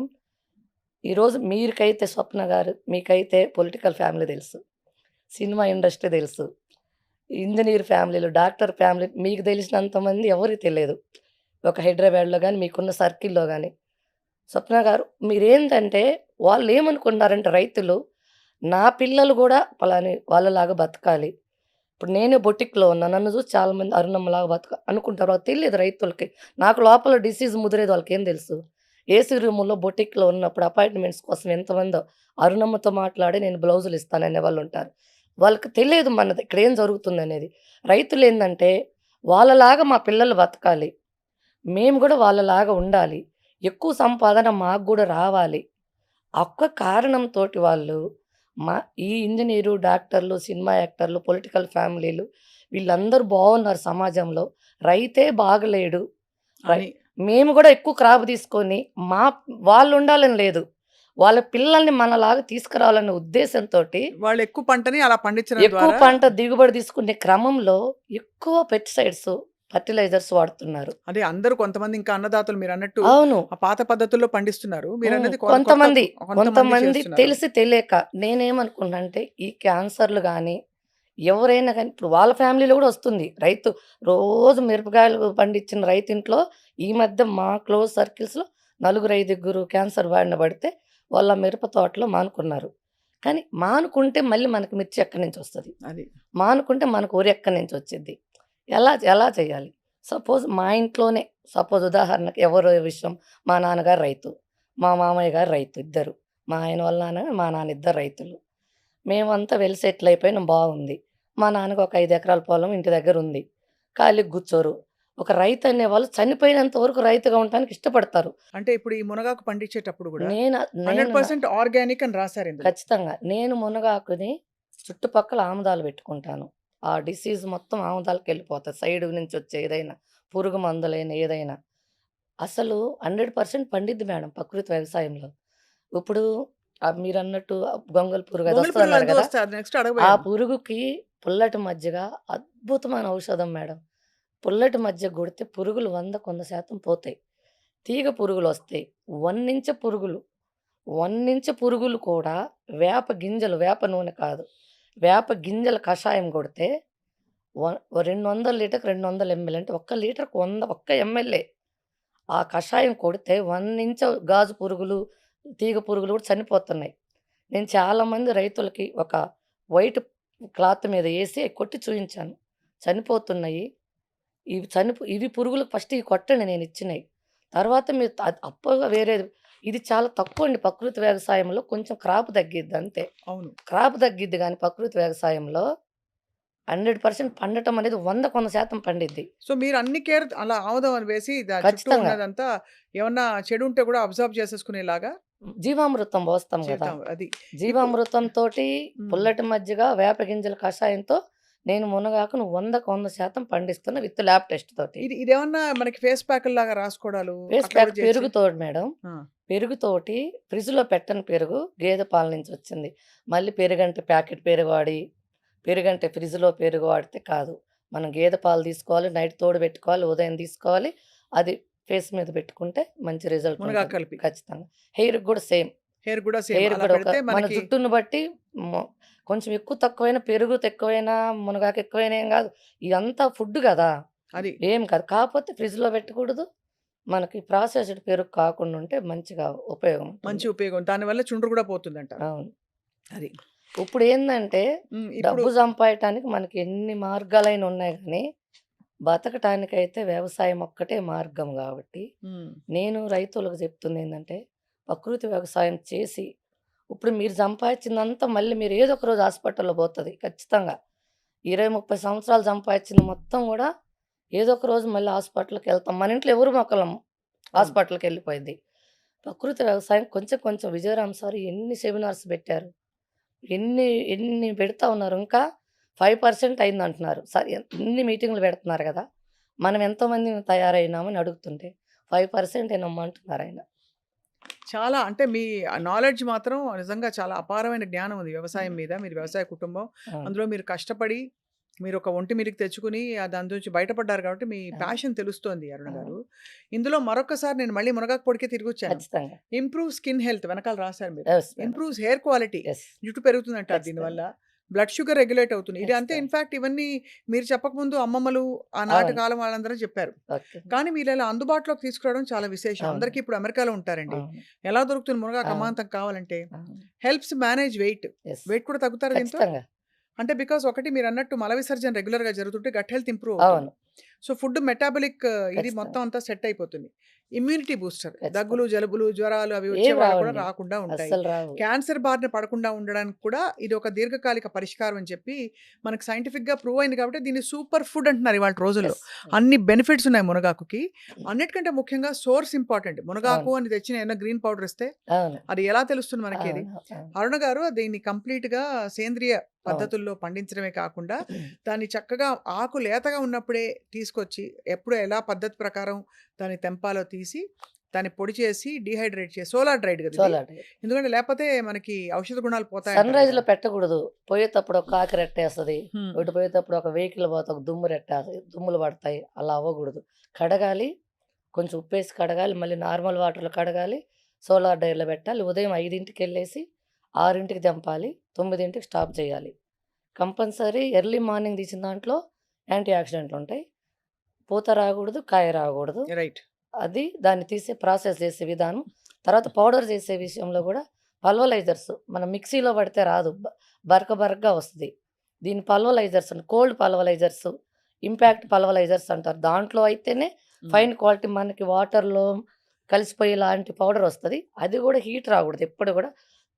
ఈరోజు మీరికైతే స్వప్న గారు, మీకైతే పొలిటికల్ ఫ్యామిలీ తెలుసు. సినిమా ఇండస్ట్రీ తెలుసు. ఇంజినీర్ ఫ్యామిలీలు, డాక్టర్ ఫ్యామిలీ మీకు తెలిసినంత మంది ఎవరికీ తెలియదు. ఒక హైదరాబాద్‌లో గాని, మీకున్న సర్కిల్‌లో గాని. స్వప్న గారు మీరేంటంటే వాళ్ళేమనుకుంటున్నారంటే రైతులు, నా పిల్లలు గూడా పలాని వాళ్ళలాగా బతకాలి. ఇప్పుడు నేనే బొటిక్‌లో ఉన్నా. నన్ను చూసి చాలామంది అరుణమ్మలాగా అనుకుంటారు. వాళ్ళకి తెలీదు రైతులకి. నాకు లోపల డిసీజ్ ముదిరేది వాళ్ళకేం తెలుసు? ఏసీ రూముల్లో బొటిక్‌లో ఉన్నప్పుడు అపాయింట్‌మెంట్స్ కోసం ఎంతమందో అరుణమ్మతో మాట్లాడి నేను బ్లౌజులు ఇస్తాననే వాళ్ళుంటారు. వాళ్ళకి తెలియదు మనది ఇక్కడేం జరుగుతుందనేది. రైతులేందంటే వాళ్ళలాగా మా పిల్లలు బతకాలి. మేము గూడా వాళ్ళలాగా ఉండాలి. ఎక్కువ సంపాదన మాకు గూడా రావాలి. ఆ ఒక్క కారణంతోటి వాళ్ళు మా ఈ ఇంజినీరు, డాక్టర్లు, సినిమా యాక్టర్లు, పొలిటికల్ ఫ్యామిలీలు వీళ్ళందరూ బావున్నారు సమాజంలో. రైతే బాగలేడు. రై అని. మేము గూడా ఎక్కువ క్రాప్ తీసుకొని మా వాళ్ళుండాలని లేదు. వాళ్ళ పిల్లల్ని మనలాగా తీసుకురావాలనే ఉద్దేశంతోటి వాళ్ళు ఎక్కువ పంటని అలా పండించడం ఎక్కువ ద్వారా పంట దిగుబడి తీసుకునే క్రమంలో ఎక్కువ పెస్టిసైడ్స్, ఫెర్టిలైజర్స్ వాడుతున్నారు. అదే అందరూ కొంతమంది ఇంకా అన్నదాతలు మీరన్నట్టు అవును. ఆ పాత పద్ధతుల్లో పండిస్తున్నారు. మీరన్నది కొత్త కొంతమంది, కొంతమంది కొంతమంది చేస్తున్నారు. తెలిసి తెలియక నేనేమనుకున్నానంటే ఈ క్యాన్సర్‌లు గాని, ఎవరైనా గాని ఇప్పుడు వాళ్ళ ఫ్యామిలీలో గూడా వస్తుంది. రైతు రోజు మిరపకాయలు పండించిన రైతింట్లో ఈ మధ్య మా క్లోజ్ సర్కిల్స్‌లో నలుగురు, ఐదుగురు క్యాన్సర్ బారిన పడితే వాళ్ళ మిరప తోటలో మానుకున్నారు. కానీ మానుకుంటే మళ్ళీ మనకి మిర్చి ఎక్కడి నుంచొస్తది? అది. మానుకుంటే మనకు వరి ఎక్కడి నుంచొచ్చిద్ది? ఎలా ఎలా చేయాలి? సపోజ్ మా ఇంట్లోనే ఉదాహరణకి ఎవరో విషయం మా నాన్నగారు రైతు. మా మామయ్య గారు రైతు ఇద్దరు. మా ఆయన వాళ్ళ నాన్న, మా నాన్న ఇద్దరు రైతులు. మేమంతా వెల్ సెటిల్ అయిపోయినాం బాగుంది. మా నాన్నకి ఒక 5 ఎకరాల పొలం ఇంటి దగ్గరుంది. ఖాళీగా కూర్చోరు. ఒక రైతు అనేవాళ్ళు చనిపోయినంత వరకు రైతుగా ఉండటానికి ఇష్టపడతారు. అంటే ఇప్పుడు ఈ మునగాకు పండించేటప్పుడు గూడా నేను నేను న 100% ఆర్గానిక్ అని రాసారు ఇందులో. ఖచ్చితంగా. నేను మునగాకుని చుట్టుపక్కల ఆముదాలు పెట్టుకుంటాను. ఆ డిసీజ్ మొత్తం ఆముదాలకెళ్ళిపోతది. సైడ్ నుంచి వచ్చే ఏదైనా, పురుగు మందులైన ఏదైనా. అసలు 100% పండిద్ది మేడం ప్రకృతి వ్యవసాయంలో. ఇప్పుడు మీరన్నట్టు గొంగళి పురుగు గొంగళి పురుగులు అదొస్తదన్నారు ఎందుకు గదా! వస్తాయి? అది నెక్స్ట్ ఆ అడగబోయాను. పురుగుకి పుల్లటి మజ్జిగ అద్భుతమైన ఔషధం మేడం. పుల్లటి మజ్జిగ కొడితే పురుగులు 100% పోతాయి. తీగ పురుగులొస్తాయి. వన్నించ పురుగులు, వన్నించ పురుగులు కూడా వేప నూనె కాదు. వేప గింజల కషాయం కొడితే వ 200 లీటర్‌కి 200 ఎంఎల్ అంటే ఒక్క లీటర్‌కి 100 ఒక్క ఎంఎల్‌ఏ. ఆ కషాయం కొడితే 1 గాజు పురుగులు, తీగ పురుగులు కూడా చనిపోతున్నాయి. నేను చాలామంది రైతులకి ఒక వైట్ క్లాత్ మీద ఏసి కొట్టి చూయించాను. చనిపోతున్నాయి. ఇవి పురుగులకు ఫస్ట్ ఇవి కొట్టండి నేనిచ్చినయి. తర్వాత మీరు అప్పుగా వేరేది ఇది చాలా తక్కువండి ప్రకృతి వ్యవసాయంలో కొంచెం క్రాప్ తగ్గిద్ది అంతే. అవును. క్రాప్ తగ్గిద్ది గానీ ప్రకృతి వ్యవసాయంలో 100% పండటం అనేది 100% పండిద్ది. సో, మీరు అన్ని కేర్ అలా ఆముదం అని వేసి చుట్టూ ఖచ్చితంగా. ఉన్నదంతా ఏమన్నా చెడు ఉంటే గూడా అబ్జార్బ్ చేసేసుకునేలాగా జీవామృతం పోస్తాం గదా! చేద్దాం అది. ఇప్పుడు జీవామృతంతోటి హ్మ్. పుల్లటి మజ్జిగ, వేప గింజల కషాయంతో నేను మునగాకును 100% పండిస్తున్నా విత్ ల్యాబ్ టెస్ట్ తోటి. ఇదేమన్నా మనకి ఫేస్ ప్యాకుల్లాగా రాసుకోవడాలు ఫేస్ అట్లా ప్యాక్ గూడా చేయొచ్చా? పెరుగుతోటి మేడం. ఆ! పెరుగుతోటి ఫ్రిడ్జ్‌లో పెట్టని పెరుగు గేదె పాల నుంచి వచ్చింది. మళ్ళీ పెరుగంటే ప్యాకెట్ పెరుగు వాడి, పెరుగంటే ఫ్రిడ్జ్‌లో పెరుగు వాడితే కాదు. మనం గేదె పాలు తీసుకోవాలి, నైట్ తోడుబెట్టుకోవాలి, ఉదయం తీసుకోవాలి. అది ఫేస్ మీద పెట్టుకుంటే మంచి రిజల్ట్ మునగాకు ఉంటది. కలిపి. ఖచ్చితంగా. హెయిర్‌కి గూడా సేమ్. హెయిర్ గూడా సేమ్ హెయిర్ అలా గూడా పెడితే మన మనకి జుట్టుని బట్టి మొ కొంచెం ఎక్కువ తక్కువైనా పెరుగు తక్కువైనా, మునగాకు ఎక్కువైనా ఏం గాదు. ఇదంతా ఫుడ్ గదా! అది. ఏం కాదు. కాపోతే ఫ్రిడ్జ్‌లో పెట్టకూడదు. మనకి ప్రాసెస్డ్ పెరుగు కాకుండా ఉంటే మంచిగా ఉపయోగం మంచి ఉంటుంది. ఉపయోగం. దానివల్ల చుండ్రు గూడా పోతుందంటారు. అవును. అది. ఇప్పుడేందంటే హ్మ్. ఇప్పుడు డబ్బు సంపాయటానికి మనకి ఎన్ని మార్గాలైన ఉన్నాయి గానీ, బతకటానికైతే వ్యవసాయం ఒక్కటే మార్గం గాబట్టి, హ్మ్. నేను రైతులకు చెప్తుందేందంటే, ప్రకృతి వ్యవసాయం చేసి, ఇప్పుడు మీరు సంపాదిచ్చిందంతా మళ్ళీ మీరు ఏదో ఒక రోజు హాస్పిటల్‌లో పోతది ఖచ్చితంగా. 20, 30 సంవత్సరాలు సంపాదిచ్చింది మొత్తం గూడా ఏదో ఒక రోజు మళ్ళీ హాస్పిటల్‌కెళ్తాం. మన ఇంట్లో ఎవరు మొక్కలం అవును. హాస్పిటల్‌కెళ్ళిపోయిద్ది. ప్రకృతి వ్యవసాయం కొంచెం కొంచెం విజయరామ్ సార్ ఎన్ని సెమినార్స్ పెట్టారు. ఎన్ని ఎన్ని పెడతా ఉన్నారు. ఇంకా 5% అయిందంటున్నారు. ఇన్ని మీటింగులు పెడుతున్నారు గదా! మనం ఎంతోమందిమి తయారైనామని అడుగుతుంటే 5% ఏనమ్మా అంటున్నారాయన. చాలా అంటే మీ నాలెడ్జ్ మాత్రం నిజంగా చాలా అపారమైన జ్ఞానం ఉంది వ్యవసాయం హ్మ్. మీద. మీరు వ్యవసాయ కుటుంబం. అవును. అందులో మీరు కష్టపడి మీరొక ఒంటి మీదకి తెచ్చుకొని దాని నుంచి బయటపడ్డారు కాబట్టి మీ అవును. ప్యాషన్ తెలుస్తోంది అరుణ గారు. అవును. ఇందులో మరొక్కసారి నేను మళ్ళీ మునగాకు పొడికే తిరిగొచ్చాను. ఖచ్చితంగా. ఇంప్రూవ్ స్కిన్ హెల్త్ వెనకాల రాసారు మీరు. Yes madam. Improves hair quality. Yes. జుట్టు పెరుగుతుందంటారు దీనివల్ల. ఖచ్చితంగా. బ్లడ్ షుగర్ రెగ్యులేట్ అవుతుంది. ఇది అంతే ఖచ్చితంగా. ఇన్‌ఫాక్ట్ ఇవన్నీ మీరు చెప్పకముందు అమ్మమ్మలు ఆనాటి అవును. కాలం వాళ్ళందరూ చెప్పారు. ఓకే. కానీ మీరిలా అందుబాటులోకి తీసుకురావడం చాలా విశేషం. అవును. అందరికీ ఇప్పుడు అమెరికాలో ఉంటారండి. అవును. ఎలా దొరుకుతుంది మునగాకు అవును. అమాంతం కావాలంటే? అవును. Helps manage weight. Yes. Weight కూడా తగ్గుతారా దీంతో? ఖచ్చితంగా. అంటే బికాజ్ ఒకటి మీరన్నట్టు మల విసర్జన రెగ్యులర్‌గా జరుగుతుంటే గట్ హెల్త్ ఇంప్రూవ్ అవుతుంది. అవును. సో, ఫుడ్ మెటాబాలిక్ ఇది మొత్తం ఖచ్చితంగా. అంతా సెట్ అయిపోతుంది. Immunity booster. దగ్గులు, ఖచ్చితంగా. జలుబులు, జ్వరాలు అవి వచ్చే ఏవి వాళ్ళకి కూడా రావండి. రాకుండా ఉంటాయి. అస్సలు రావు. క్యాన్సర్ బారిన పడకుండా ఉండడానికి కూడా ఇది ఒక దీర్ఘకాలిక పరిష్కారం అని చెప్పి మనకు సైంటిఫిక్‌గా ప్రూవ్ అయింది కాబట్టి దీన్ని సూపర్ ఫుడ్ అంటున్నారు ఇవాళ రోజుల్లో. యెస్. అన్ని బెనిఫిట్స్ ఉన్నాయి మునగాకుకి. అన్నిటికంటే ముఖ్యంగా సోర్స్ ఇంపార్టెంట్. మునగాకు అవును. అని తెచ్చిన ఏమన్నా గ్రీన్ పౌడర్ ఇస్తే అవును. అది ఎలా తెలుస్తుంది మనకి అది? అవును. అవును. అరుణ గారు దీన్ని కంప్లీట్‌గా సేంద్రియ అవును. పద్ధతుల్లో పండించడమే కాకుండా, దాన్ని చక్కగా ఆకు లేతగా ఉన్నప్పుడే తీసుకొచ్చి, ఎప్పుడు ఎలా పద్ధతి ప్రకారం దాన్ని తెంపాలో తీసి, దాన్ని పొడి చేసి, డీహైడ్రేట్ చేసి సోలార్ డ్రైడ్ గదా ఇది? Solar day. ఎందుకంటే లేపోతే మనకి ఔషధ గుణాలు పోతాయంటారు కదా! సన్‌రైజ్‌లో పెట్టకూడదు. పోయేతప్పుడు ఒక కాకి రెట్టేస్తది. హ్మ్. ఇటు పోయేతప్పుడు ఒక వెహికల్ పోతే ఒక దుమ్ము రెట్టేస్తది. దుమ్ములు పడతాయి. అలా అవ్వకూడదు. కడగాలి. కొంచెం ఉప్పేసి కడగాలి. మళ్ళీ నార్మల్ వాటర్‌లో కడగాలి. సోలార్ డ్రైయర్‌లో పెట్టాలి. ఉదయం 5కి 6కి తెంపాలి. 9కి స్టాప్ చేయాలి. కంపల్సరీ ఎర్లీ మార్నింగ్ తీసిన దాంట్లో యాంటీ ఆక్సిడెంట్లుంటాయి. పూత రాకూడదు, కాయ రాకూడదు. రైట్. అది దాన్ని తీసే ప్రాసెస్ చేసే విధానం. తర్వాత పౌడర్ చేసే విషయంలో గూడా పల్వలైజర్స్ మనం మిక్సీలో పడితే రాదు. బరకగా వస్తది. దీన్ని పల్వలైజర్స్ కోల్డ్ పల్వలైజర్స్, ఇంపాక్ట్ పల్వలైజర్స్ అంటారు. దాంట్లో అయితేనే హ్మ్. ఫైన్ క్వాలిటీ మనకి వాటర్‌లో కలిసిపోయేలాంటి పౌడర్ వస్తది. అది గూడా హీట్ రాకూడదు. ఎప్పుడు గూడా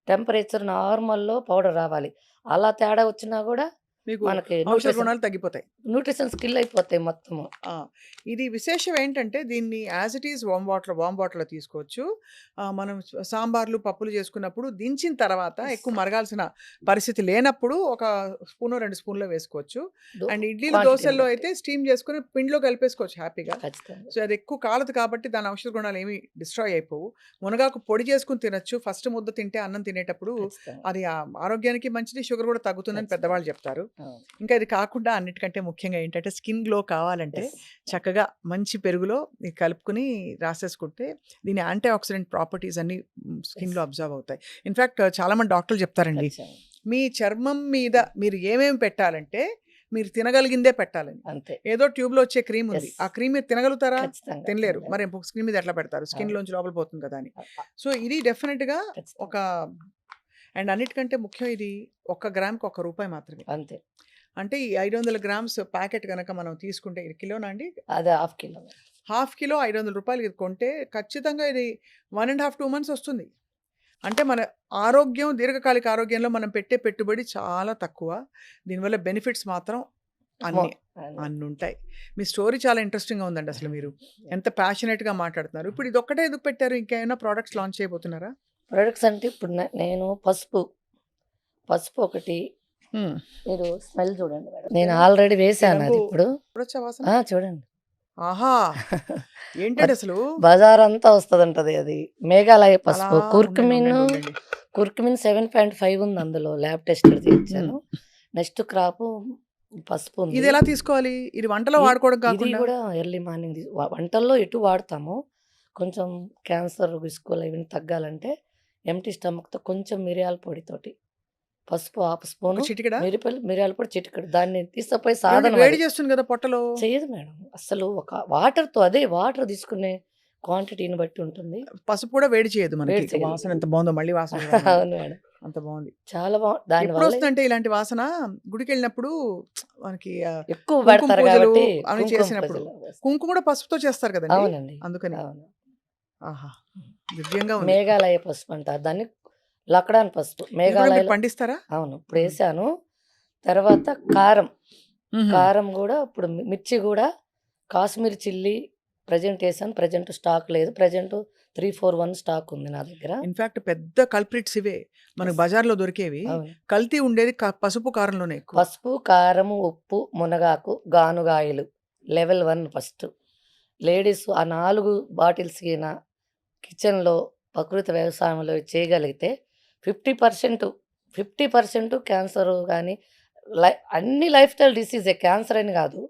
టెంపరేచర్ నార్మల్‌లో పౌడర్ రావాలి. అలా తేడా వచ్చినా గూడా మీకు మనకి ఔషధ గుణాలు తగ్గిపోతాయి. న్యూట్రిషన్స్ కిల్ అయిపోతాయి మొత్తము. ఆ! ఇది విశేషం ఏంటంటే దీన్ని యాజ్ ఇట్ ఈజ్ వార్మ్ వాటర్‌లో తీసుకోవచ్చు. మనం సాంబార్లు, పప్పులు చేసుకున్నప్పుడు దించిన తర్వాత యెస్. ఎక్కువ మరగాల్సిన పరిస్థితి లేనప్పుడు ఒక స్పూనో, 2 స్పూన్‌లో వేసుకోవచ్చు. దో అండ్ ఇడ్లీలు, క్వాంటిటీని దోసల్లో బట్టి. అయితే స్టీమ్ చేసుకొని పిండిలో కలిపేసుకోవచ్చు హ్యాపీగా. ఖచ్చితంగా. సో, అది ఎక్కువ కాలదు కాబట్టి దాని ఔషధ గుణాలు ఏమి డిస్ట్రాయ్ అయిపోవు. మునగాకు పొడి చేసుకొని తినొచ్చు. ఫస్ట్ ముద్ద తింటే అన్నం తినేటప్పుడు ఖచ్చితంగా. అది ఆరోగ్యానికి మంచిది. షుగర్ కూడా తగ్గుతుందని ఖచ్చితంగా. పెద్దవాళ్ళు చెప్తారు. అవును. ఇంకా ఇది కాకుండా అన్నిటికంటే ముఖ్యంగా ఏంటంటే స్కిన్ గ్లో కావాలంటే యెస్. చక్కగా మంచి పెరుగులో ఇది కలుపుకొని రాసేసుకుంటే దీని యాంటీ ఆక్సిడెంట్ ప్రాపర్టీస్ అన్నీ స్కిన్‌లో యెస్. అబ్జర్వ్ అవుతాయి. ఇన్‌ఫాక్ట్ చాలామంది డాక్టర్లు చెప్తారండి. ఖచ్చితంగా. మీ చర్మం మీద మీరు ఏమేమి పెట్టాలంటే మీరు తినగలిగిందే పెట్టాలని. అంతే. ఏదో ట్యూబ్‌లో వచ్చే క్రీమ్ ఉంది. యెస్. ఆ క్రీమ్ మీరు తినగలుగుతారా? ఖచ్చితంగా. తినలేరు. తినలేరు. మరి స్కిన్ మీద ఎట్లా పెడతారు? అవును. స్కిన్‌లోంచి లోపల పోతుంది కదా అని. అ అ సో, ఇది డెఫినిట్‌గా ఒక ఖచ్చితంగా. అండ్ అన్నిటికంటే ముఖ్యం ఇది ఒక్క గ్రామ్‌కి రూ. 1 మాత్రమే. అంతే. అంటే ఈ 500 గ్రామ్స్ ప్యాకెట్ గనక మనం తీసుకుంటే ఇది కిలోనా అండి? అదే హాఫ్ కిలో. హాఫ్ కిలో రూ. 500 ఇది కొంటే ఖచ్చితంగా ఇది 1 ½ 2 మంత్స్ వస్తుంది. అంటే మన ఆరోగ్యం దీర్ఘకాలిక ఆరోగ్యంలో మనం పెట్టే పెట్టుబడి చాలా తక్కువ. దీనివల్ల బెనిఫిట్స్ మాత్రం మొ అన్ని అన్నుంటాయి. మీ స్టోరీ చాలా ఇంట్రెస్టింగ్‌గా ఉందండి అసలు మీరు. ఎంత ప్యాషనేట్‌గా మాట్లాడుతున్నారు. ఇప్పుడు ఇదొక్కటే ఎందుకు పెట్టారు? ఇంకేమైనా ప్రొడక్ట్స్ లాంచ్ చేయబోతున్నారా? ప్రొడక్ట్స్ అంటే ఇప్పుడు నేను పసుపు ఒకటి హ్మ్. మీరు స్మెల్ చూడండి మేడం. నేను ఆల్రెడీ ఈ వేసాను రంగు అది ఇప్పుడు. చూడొచ్చా వాసన? చూడండి. ఆహా! ఏంటండి అసలు? బజారంతా వస్తదంటది అది. మేఘాలయ అలా పసుపు. ఉండండి. కుర్కుమిన్ 7.5 ఉంది అందులో. ల్యాబ్ టెస్టెడ్ చేయించాను. హ్మ్. నెక్స్ట్ క్రాపు పసుపు ఉంది. ఇదెలా తీసుకోవాలి? ఇది వంటలో ఇ వాడుకోవడం ఇది కాకుండా? గూడా ఎర్లీ మార్నింగ్ వంటల్లో ఎటు వాడతాము. కొంచెం క్యాన్సర్ రిస్కులు ఇవన్నీ తగ్గాలంటే ఎంప్టీ స్టమక్‌తో కొంచెం మిరియాల పొడితోటి పసుపు హాఫ్ ఒక స్పూను, చిటికెడా? మిరియాల పొడి చిటికెడు. దాన్ని తీసుకుపోయి ఏవండి సాధనం వేడి అది. చేస్తుంది కదా పొట్టలో. చెయ్యదు మేడం. అస్సలు ఒక వాటర్ తీసుకునే క్వాంటిటీని బట్టి ఉంటుంది. పసుపు కూడా వేడి చేయదు మనకి. వేడి చేయదు. వాసన ఎంత బావుందో మళ్ళీ వాసన చూడాలండి. అవును మేడం. అంత బావుంది. చాలా దానివల్ల ఎప్పుడొస్తుందంటే ఇలాంటి వాసన గుడికెళ్ళినప్పుడు మనకి ఎక్కువ కుంకుమ పెడతారు పూజలు కాబట్టి అవి కుంకుమ చేసినప్పుడు. పూజలు వేస్తారు. కుంకుమ కూడా పసుపుతో చేస్తారు కదండీ! అవునండి. అందుకని. అవును. ఆహా! దివ్యంగా ఉంది. మేఘాలయ పసుపు అంటారు దాన్ని. లక్డాన్ పసుపు. ఇది కూడా మీరు మేఘాలయలో పండిస్తారా? అవును. హ్మ్. ఇప్పుడేసాను. తర్వాత కారం. హుహు. కారం గూడా ఇప్పుడు మిర్చి గూడా కాశ్మీర్ చిల్లీ ప్రెజెంట్ ఏసాను. ప్రెజెంట్ స్టాక్ లేదు. ప్రెజెంట్ 341 స్టాక్ ఉంది నా దగ్గర. ఇన్‌ఫాక్ట్ పెద్ద కల్ప్రిట్స్ ఇవే. మనకు యెస్. బజార్‌లో దొరికేవి. అవును. కల్తీ ఉండేది పసుపు, కారంలోనే ఎక్కువ. పసుపు, కారము, ఉప్పు, మునగాకు, గానుగాయలు. Level 1 first. లేడీస్ ఆ 4 బాటిల్స్ గిన కిచెన్‌లో ప్రకృతి వ్యవసాయంలో చేయగలిగితే 50%, 50% క్యాన్సరు గాని, అన్ని లైఫ్ స్టైల్ డిసీజే. క్యాన్సర్ అని గాదు.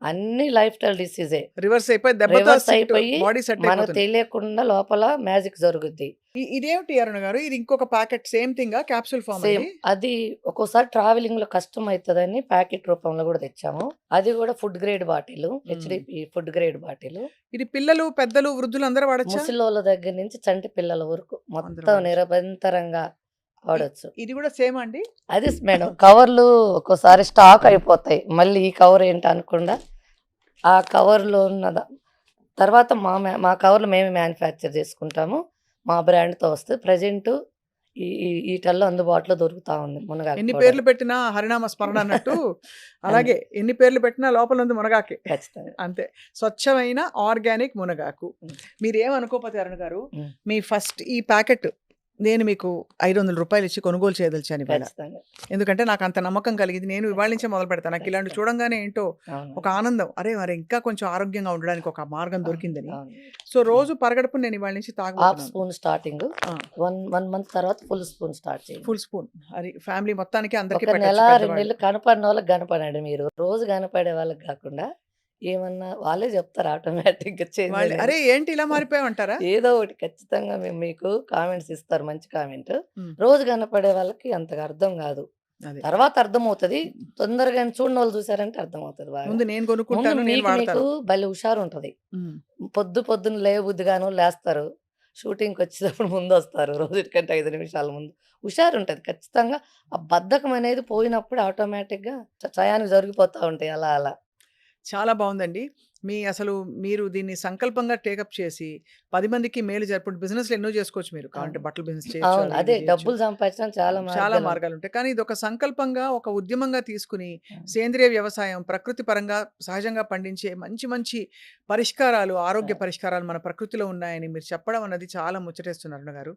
అన్ని లైఫ్ స్టైల్ డిసీజే. రివర్స్ అయిపోయి దెబ్బతో రివర్స్ అయిపోయి బాడీ సెట్ మనకు అయిపోతుంది. తెలియకుండా లోపల మ్యాజిక్ జరుగుద్ది. ఇదేమిటి అరుణ గారు? ఇది ఇంకొక ప్యాకెట్ సేమ్ థింగా? క్యాప్సూల్ ఫార్మా సేమ్. ఇది? అది ఒక్కోసారి ట్రావెలింగ్‌లో కష్టమైతదని ప్యాకెట్ రూపంలో గూడా తెచ్చాము. అది గూడా ఫుడ్ గ్రేడ్ బాటిలు. హ్మ్. HDP food grade bottle. ఇది పిల్లలు, పెద్దలు, వృద్ధులు అందరూ వాడొచ్చా? ముసలోళ్ళ దగ్గర నుంచి చంటి పిల్లల వరకు అందరూ మొత్తం వాడొచ్చు. నిరభ్యంతరంగా ఇ వాడొచ్చు. ఇది కూడా సేమా అండి? అది మేడం కవర్లు ఒక్కోసారి స్టాక్ అయిపోతాయి. మళ్ళీ ఈ కవర్ ఏంటి అనకుండా ఆ కవర్‌లో తర్వాత మా కవర్లు మేమే మ్యానుఫ్యాక్చర్ చేసుకుంటాము. మా బ్రాండ్‌తో వస్తది. ప్రెజెంటు ఈ ఈ ఈటల్లో అందుబాటులో దొరుకుతా ఉంది మునగాకు ఎన్ని పౌడర్. పేర్లు పెట్టినా హరినామ స్మరణ అన్నట్టు అన్ అలాగే ఎన్ని పేర్లు పెట్టినా లోపల ఉంది మునగాకే. ఖచ్చితంగా. అంతే. స్వచ్ఛమైన ఆర్గానిక్ మునగాకు. హ్మ్. మీరేమనుకోకపోతే అరుణ్ గారు, హ్మ్. మీ ఫస్ట్ ఈ ప్యాకెట్ నేను మీకు రూ. 500 ఇచ్చి కొనుగోలు చేయదలిచాను ఇవాళ. ఖచ్చితంగా. ఎందుకంటే నాకంత నమ్మకం కలిగింది. నేను ఇవాళ నుంచే మొదలుపెడతాను. నాకిలాంటివి ఖచ్చితంగా. చూడంగానే ఏంటో అవును. ఒక ఆనందం. అరే! మరి ఇంకా కొంచెం ఆరోగ్యంగా ఉండడానికి ఒక మార్గం అవును. దొరికిందని. అవును. సో, రోజు పరగడుపున నేను ఇవాళ నుంచి హాఫ్ తాగబోతున్నాను. Spoon starting. ఆ! 1 మంత్ తర్వాత ఫుల్ స్పూన్ స్టార్ట్ చేయండి. Full spoon. అది ఫ్యామిలీ మొత్తానికి అందరికీ ఒక నెల, పెట్టొచ్చు 2 పెద్దవాళ్ళు. నెలలు కనపడినోళ్ళకి కనపడండి మీరు. రోజు కనపడే వాళ్ళకి గాకుండా, ఏమన్నా వాళ్ళే చెప్తారు ఆటోమేటిక్‌గా చేంజ్ వాళ్ళు అనేది. "అరే! ఏంటి ఇలా మారిపోయావంటారా?" ఏదో ఒకటి ఖచ్చితంగా మీకు కామెంట్స్ ఇస్తారు మంచి కామెంట్. హ్మ్. రోజు కనపడే వాళ్ళకి అంతగా అర్థం గాదు. అదే. తర్వాత అర్థమవుతది. తొందరగా చూడనోళ్ళు చూసారంటే అర్థమవుతది బాగా. ముందు నేను ముందు కొనుక్కుంటాను. నేను మీకు వాడతాను. భలే హుషారుంటది. హ్మ్. పొద్దున్న లేవబుద్ధి గానోళ్ళు లేస్తారు. షూటింగ్‌కొచ్చేటప్పుడు ముందొస్తారు. రోజుటికంటే 5 నిమిషాల ముందు. హుషారుంటది ఖచ్చితంగా. ఆ బద్ధకం అనేది పోయినప్పుడు ఆటోమేటిక్‌గా టయానికి జరిగిపోతా ఉంటాయి అలా అలా. చాలా బావుందండి. అసలు మీరు దీన్ని సంకల్పంగా టేకప్ చేసి 10 మందికి మేలు ఇప్పుడు బిజినెస్‌లు ఎన్నో చేసుకోవచ్చు మీరు. కావాలంటే అవును. బట్టల బిజినెస్ చేయొచ్చు. అవును. అవి అదే ఇవి చేయొచ్చు. డబ్బులు సంపాదించడానికి చాలా చాలా మార్గాలుంటాయి. మార్గాలుంటాయి. కానీ ఇదొక సంకల్పంగా, ఒక ఉద్యమంగా తీసుకొని అవును. సేంద్రియ వ్యవసాయం, ప్రకృతి పరంగా సహజంగా పండించే మంచి మంచి పరిష్కారాలు, ఆరోగ్య అవును. పరిష్కారాలు మన ప్రకృతిలో ఉన్నాయని మీరు చెప్పడం అన్నది చాలా ముచ్చటేస్తుంది అరుణ గారు.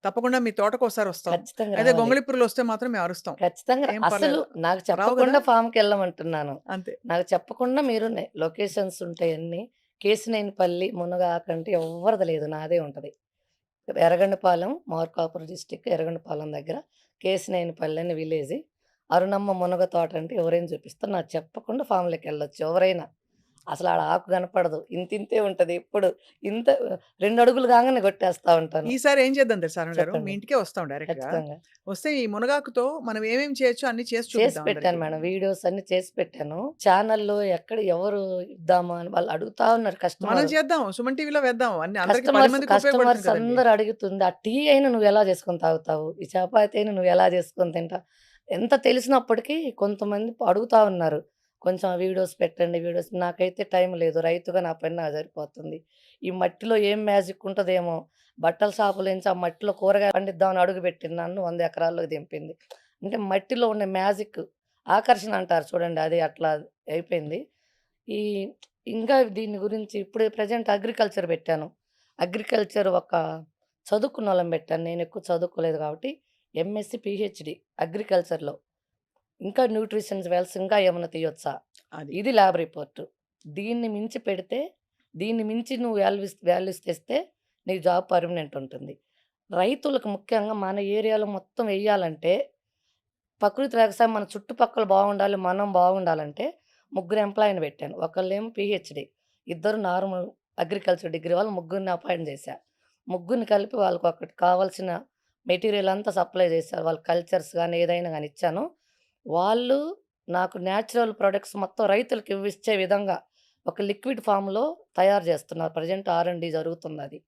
తప్పకుండా మీ తోటకోసారి వస్తాం. ఖచ్చితంగా అయితే రావాలి. గొంగళి పురుగులొస్తే మాత్రం మేము అరుస్తాం. ఖచ్చితంగా ఏం అసలు పర్లేదు. నాకు రావు గదా! చెప్పకుండా ఫామ్‌కెళ్ళమంటున్నాను. అంతే. నాకు చెప్పకుండా మీరు లొకేషన్స్ ఉంటాయన్నీ. కేశినేనిపల్లి, మునగాకంటే ఎవ్వరిది లేదు. నాదే ఉంటది. ఎర్రగొండపాలెం, మార్కాపురం డిస్ట్రిక్ట్ ఎర్రగొండపాలెం దగ్గర కేశినేనిపల్లి అని విలేజి. అరుణమ్మ మునగ తోట అంటే ఎవరైనా చూపిస్తారు. నాకు చెప్పకుండా ఫామ్‌లోకెళ్ళొచ్చు ఎవరైనా. అసలాడ ఆకు కనపడదు. ఇంతింతే ఉంటది ఎప్పుడు. ఇంత 2 అడుగులు కాంగానే కొట్టేస్తా ఉంటాను. ఈసారి ఏం చేద్దాం తెలుసా అరుణ్ గారు? మీ చెప్పండి. ఇంటికే వస్తాం డైరెక్ట్‌గా. ఖచ్చితంగా. వస్తే ఈ మునగాకుతో మనం ఏమేమి చేయొచ్చో అన్నీ చేసి చేసి చూపిద్దాం పెట్టాను అందరికి. మేడం. వీడియోస్ అన్నీ చేసి పెట్టాను. ఛానల్‌లో ఎవరు ఇద్దామా అని వాళ్ళు అడుగుతా ఉన్నారు మనం కస్టమర్. చేద్దాం. సుమన్ టీవీలో వేద్దాం. అందరికి 10 మందికి ఉపయోగపడుతుంది కస్టమర్స్ కదండీ! అందరూ అడుగుతుంది. ఆ టీ అయినా నువ్వెలా చేసుకొని తాగుతావు? ఈ చపాతీ అయినా నువ్వెలా చేసుకొని తింటావు? ఎంత తెలిసినప్పటికీ కొంతమంది అడుగుతా ఉన్నారు. కొంచెం వీడియోస్ పెట్టండి వీడియోస్. నాకైతే టైం లేదు. రైతుగా నా పని నాకు సరిపోతుంది. ఈ మట్టిలో ఏం మ్యాజిక్ ఉంటదేమో! బట్టల షాపులో నుంచి ఆ మట్టిలో కూరగాయలు పండిద్దామని అడుగుపెట్టింది నన్ను 100 ఎకరాల్లోకి దింపింది. అంటే మట్టిలో ఉండే మ్యాజిక్ ఆకర్షణ అంటారు చూడండి. అది అట్లా అయిపోయింది. ఈ ఇంకా దీని గురించి ఇప్పుడు ప్రెజెంట్ అగ్రికల్చర్ పెట్టాను. అగ్రికల్చర్ ఒక చదువుకున్నోళ్ళని పెట్టాను. నేనెక్కువ చదువుకోలేదు కాబట్టి ఎంఎస్‌సి, పీహెచ్‌డీ అగ్రికల్చర్‌లో. ఇంకా న్యూట్రిషన్స్ వెల్స్ ఇంకా ఏమన్నా తీయొచ్చా? అది. ఇది ల్యాబ్ రిపోర్ట్. దీన్ని మించి పెడితే, దీన్ని మించి నువ్వు వాల్యూస్ తెస్తే నీకు జాబ్ పర్మనెంట్ ఉంటుంది. రైతులకు ముఖ్యంగా మన ఏరియాలో మొత్తం ఎయ్యాలంటే ప్రకృతి వ్యవసాయం మన చుట్టుపక్కల బాగుండాలి. మనం బాగుండాలంటే ముగ్గురు ఎంప్లాయీని పెట్టాను. ఒకళ్ళేమో పీహెచ్‌డీ. ఇద్దరు నార్మల్ అగ్రికల్చర్ డిగ్రీ వాళ్ళు ముగ్గురిని అపాయింట్ చేశా. ముగ్గురిని కలిపి వాళ్ళకొకటి కావాల్సిన మెటీరియల్ అంతా సప్లై చేశారు. వాళ్ళ కల్చర్స్ గాని, ఏదైనా గాని ఇచ్చాను. వాళ్ళు నాకు నేచురల్ ప్రొడక్ట్స్ మొత్తం రైతులకి ఇచ్చే విధంగా ఒక లిక్విడ్ ఫార్మ్‌లో తయారు చేస్తున్నారు. ప్రెజెంట్ ఆర్&డి జరుగుతుందది.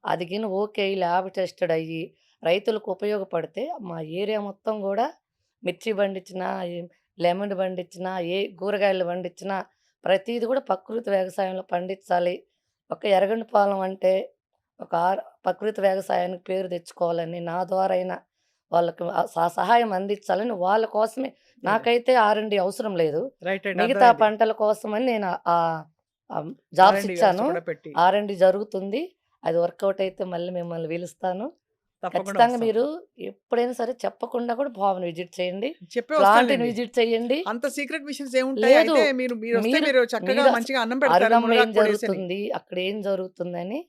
అది గిన ఓకే. ల్యాబ్ టెస్టెడ్ అయ్యి రైతులకు ఉపయోగపడితే మా ఏరియా మొత్తం గూడా మిర్చి పండించినా, లెమన్ పండించినా, ఏ కూరగాయలు పండించినా ప్రతీది గూడా ప్రకృతి వ్యవసాయంలో పండించాలి. ఒక ఎర్రగొండపాలెం అంటే ఒక ప్రకృతి వ్యవసాయానికి పేరు తెచ్చుకోవాలని, నా ద్వారా అయినా వాళ్ళకి సహాయం అందించాలని వాళ్ళ కోసమే. యాహ్! నాకైతే ఆర్&డి అవసరం లేదు. రైట్. మిగతా అర్థమైంది. పంటల కోసమని నేను జాబ్స్ ఆర్&డి వ్యవస్థ ఇచ్చాను. కూడా పెట్టి. ఆర్&డి జరుగుతుంది. అది వర్కౌట్ అయితే మళ్ళీ మిమ్మల్ని పిలుస్తాను. తప్పకుండా ఖచ్చితంగా వస్తాం. మీరు ఎప్పుడైనా సరే చెప్పకుండా కూడా ఫామ్‌ని విజిట్ చేయండి. చెప్పే ప్లాంట్‌ని వస్తానులెండి. విజిట్ చేయండి. అంత సీక్రెట్ మిషన్స్ ఏముంటాయి? లేదు. అయితే మీరొస్తే మీరు మీరు చక్కగా మీరు మంచిగా అన్నం పెడతారు అరుణమ్మ ఏం మునగాకు పొడేసని. జరుగుతుంది, అక్కడ ఏం జరుగుతుందని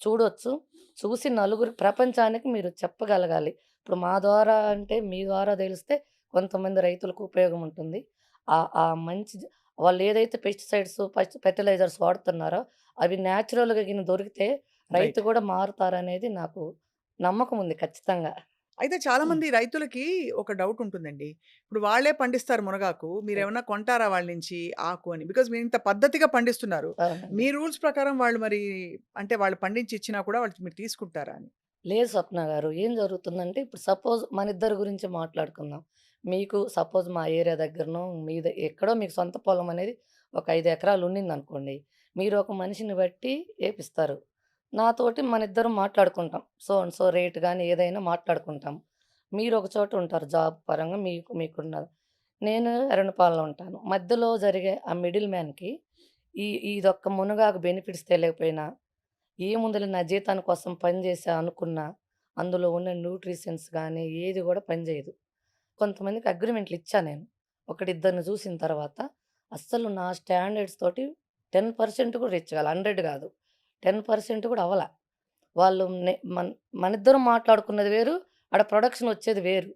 చూడొచ్చు. చూసి నలుగురు ప్రపంచానికి మీరు చెప్పగలగాలి. ఇప్పుడు మా ద్వారా అంటే మీ ద్వారా తెలిస్తే కొంతమంది రైతులకు ఉపయోగం ఉంటుంది. ఆ మంచి వాళ్ళు ఏదైతే పెస్టిసైడ్స్, ఫెర్టిలైజర్స్ వాడుతున్నారో అవి నేచురల్‌గా గిన దొరికితే రైతు రైట్. కూడా మారుతారనేది నాకు నమ్మకం ఉంది ఖచ్చితంగా. అయితే హ్మ్. చాలామంది రైతులకి ఒక డౌట్ ఉంటుందండి. ఇప్పుడు వాళ్ళే పండిస్తారు మునగాకు. హ్మ్. మీరేమన్నా కొంటారా వాళ్ళ నుంచి ఆకు అని? బికాజ్ మీరింత పద్ధతిగా పండిస్తున్నారు. అవునండి. మీ రూల్స్ ప్రకారం వాళ్ళు మరి అంటే వాళ్ళు పండించి ఇచ్చినా కూడా వాళ్ళు మీరు తీసుకుంటారా అని? లేదు స్వప్న గారు. ఏం జరుగుతుందంటే ఇప్పుడు సపోజ్ మనిద్దరి గురించి మాట్లాడుకుందాం. మీకు సపోజ్ మా ఏరియా దగ్గరనో ఎక్కడో మీకు సొంత పొలం అనేది ఒక 5 ఎకరాలు ఉండిందనుకోండి. మీరు ఒక మనిషిని బట్టి ఏపిస్తారు. నాతోటి మనిద్దరం మాట్లాడుకుంటాం. సో అండ్ సో రేట్ గాని ఏదైనా మాట్లాడుకుంటాం. మీరు ఒక చోట ఉంటారు జాబ్ పరంగా మీకున్నది. నేను ఎర్రనపాలెంలో ఉంటాను. మధ్యలో జరిగే ఆ మిడిల్ మ్యాన్‌కి ఇదొక్క మునగాకు బెనిఫిట్స్ తెలియకపోయినా ఏముందిలే నా జీతాని కోసం పని చేశా అనుకున్నా, అందులో ఉన్న న్యూట్రిషన్స్ గానీ, ఏది గూడా పనిజేయదు. కొంతమందికి అగ్రీమెంట్లు ఇచ్చా నేను. ఒకడిద్దరిని చూసిన తర్వాత, అస్సలు నా స్టాండర్డ్స్ తోటి 10% కూడా రీచ్ కాలే. 100 గాదు. 10% కూడా అవ్వల. వాళ్ళు మనిద్దరం మాట్లాడుకున్నది వేరు, ఆడ ప్రొడక్షన్ వచ్చేది వేరు.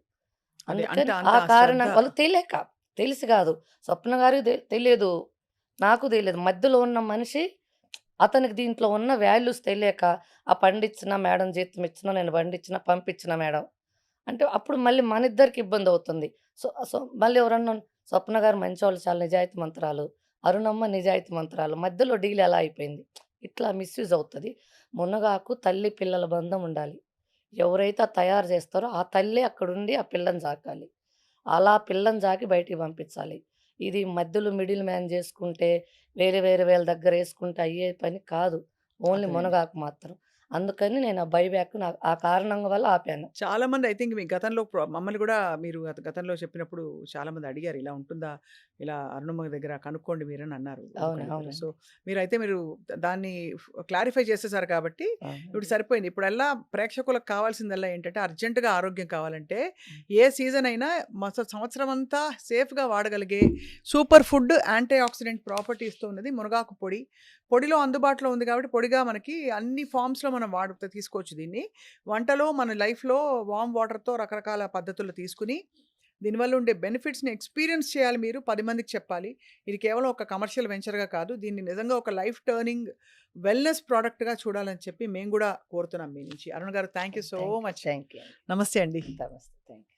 అదే అంటే అందుకని అంత ఆ శ్రద్ధ. కారణం వాళ్ళు తెలియక, తెలిసి గాదు. స్వప్న గారికి తెలియదు. నాకు తెలీదు. మధ్యలో ఉన్న మనిషి అతనికి దీంట్లో ఉన్న వాల్యూస్ తెలియక, పండించిన మేడం జీతం ఇచ్చినా, నేను పండించిన పంపించిన మేడం. అంటే అప్పుడు మళ్ళీ మనిద్దరికి ఇబ్బందవుతుంది. సో సో మళ్ళీ ఎవరన్నా స్వప్న గారు మంచోళ్ళు చాలా నిజాయితీమంతురాలు. అరుణమ్మ నిజాయితీమంతురాలు. మధ్యలో డీల్ ఎలా అయిపోయింది. ఇట్లా మిస్‌యూజ్ అవుతది. మునగాకు తల్లి పిల్లల బంధం ఉండాలి. ఎవరైతే తయారు చేస్తారో ఆ తల్లే అక్కడుండి ఆ పిల్లని సాకాలి. అలా పిల్లని సాకి బయటికి పంపించాలి. ఇది మధ్యలో మిడిల్ మ్యాన్ చేసుకుంటే వేరే వేరే వాళ్ళ దగ్గరేసుకుంటే అయ్యే పని కాదు. ఓన్లీ అర్థమైంది. మునగాకు మాత్రం. అందుకని నేను ఆ బైబ్యాక్ ఆ కారణం వల్ల ఆపాను. చాలామంది ఐ థింక్ మీ గతంలో మమ్మల్ని గూడా మీరు గతంలో చెప్పినప్పుడు చాలామంది అడిగారు. ఇలా ఉంటుందా? ఇలా అరుణమ్మ దగ్గర కనుక్కోండి మీరని అన్నారు. ఒకళ్ళిద్దరు. సో, అవునండి. మీరు దాన్ని క్లారిఫై చేసేసారు కాబట్టి ఇప్పుడు అవునండి. సరిపోయింది. ఇప్పుడల్లా ప్రేక్షకులకు కావాల్సిందల్లా ఏంటంటే అర్జెంట్‌గా ఆరోగ్యం కావాలంటే హ్మ్. ఏ సీజన్ అయినా సంవత్సరం అంతా సేఫ్‌గా వాడగలిగే సూపర్ ఫుడ్ యాంటీ ఆక్సిడెంట్ ప్రాపర్టీస్‌తో ఉన్నది మునగాకు పొడి. పొడిలో అందుబాటులో ఉంది కాబట్టి పొడిగా మనకి అన్ని ఫార్మ్స్‌లో మనం తీసుకోవచ్చు దీన్ని. వంటలో మన లైఫ్‌లో వార్మ్ వాటర్‌తో రకరకాల పద్ధతుల్లో తీసుకొని, దీనివల్ల ఉండే బెనిఫిట్స్‌ని ఎక్స్‌పీరియన్స్ చేయాలి మీరు. 10 మందికి చెప్పాలి. ఇది కేవలం ఒక కమర్షియల్ వెంచర్‌గా కాదు. దీన్ని నిజంగా ఒక లైఫ్ టర్నింగ్ వెల్‌నెస్ ప్రొడక్ట్‌గా చూడాలని చెప్పి మేము గూడా కోరుతున్నాం మీ నుంచి. అరుణ్ గారు thank you so thank you. Much. Thank you అండి. నమస్తే అండి. నమస్తే. Thank you.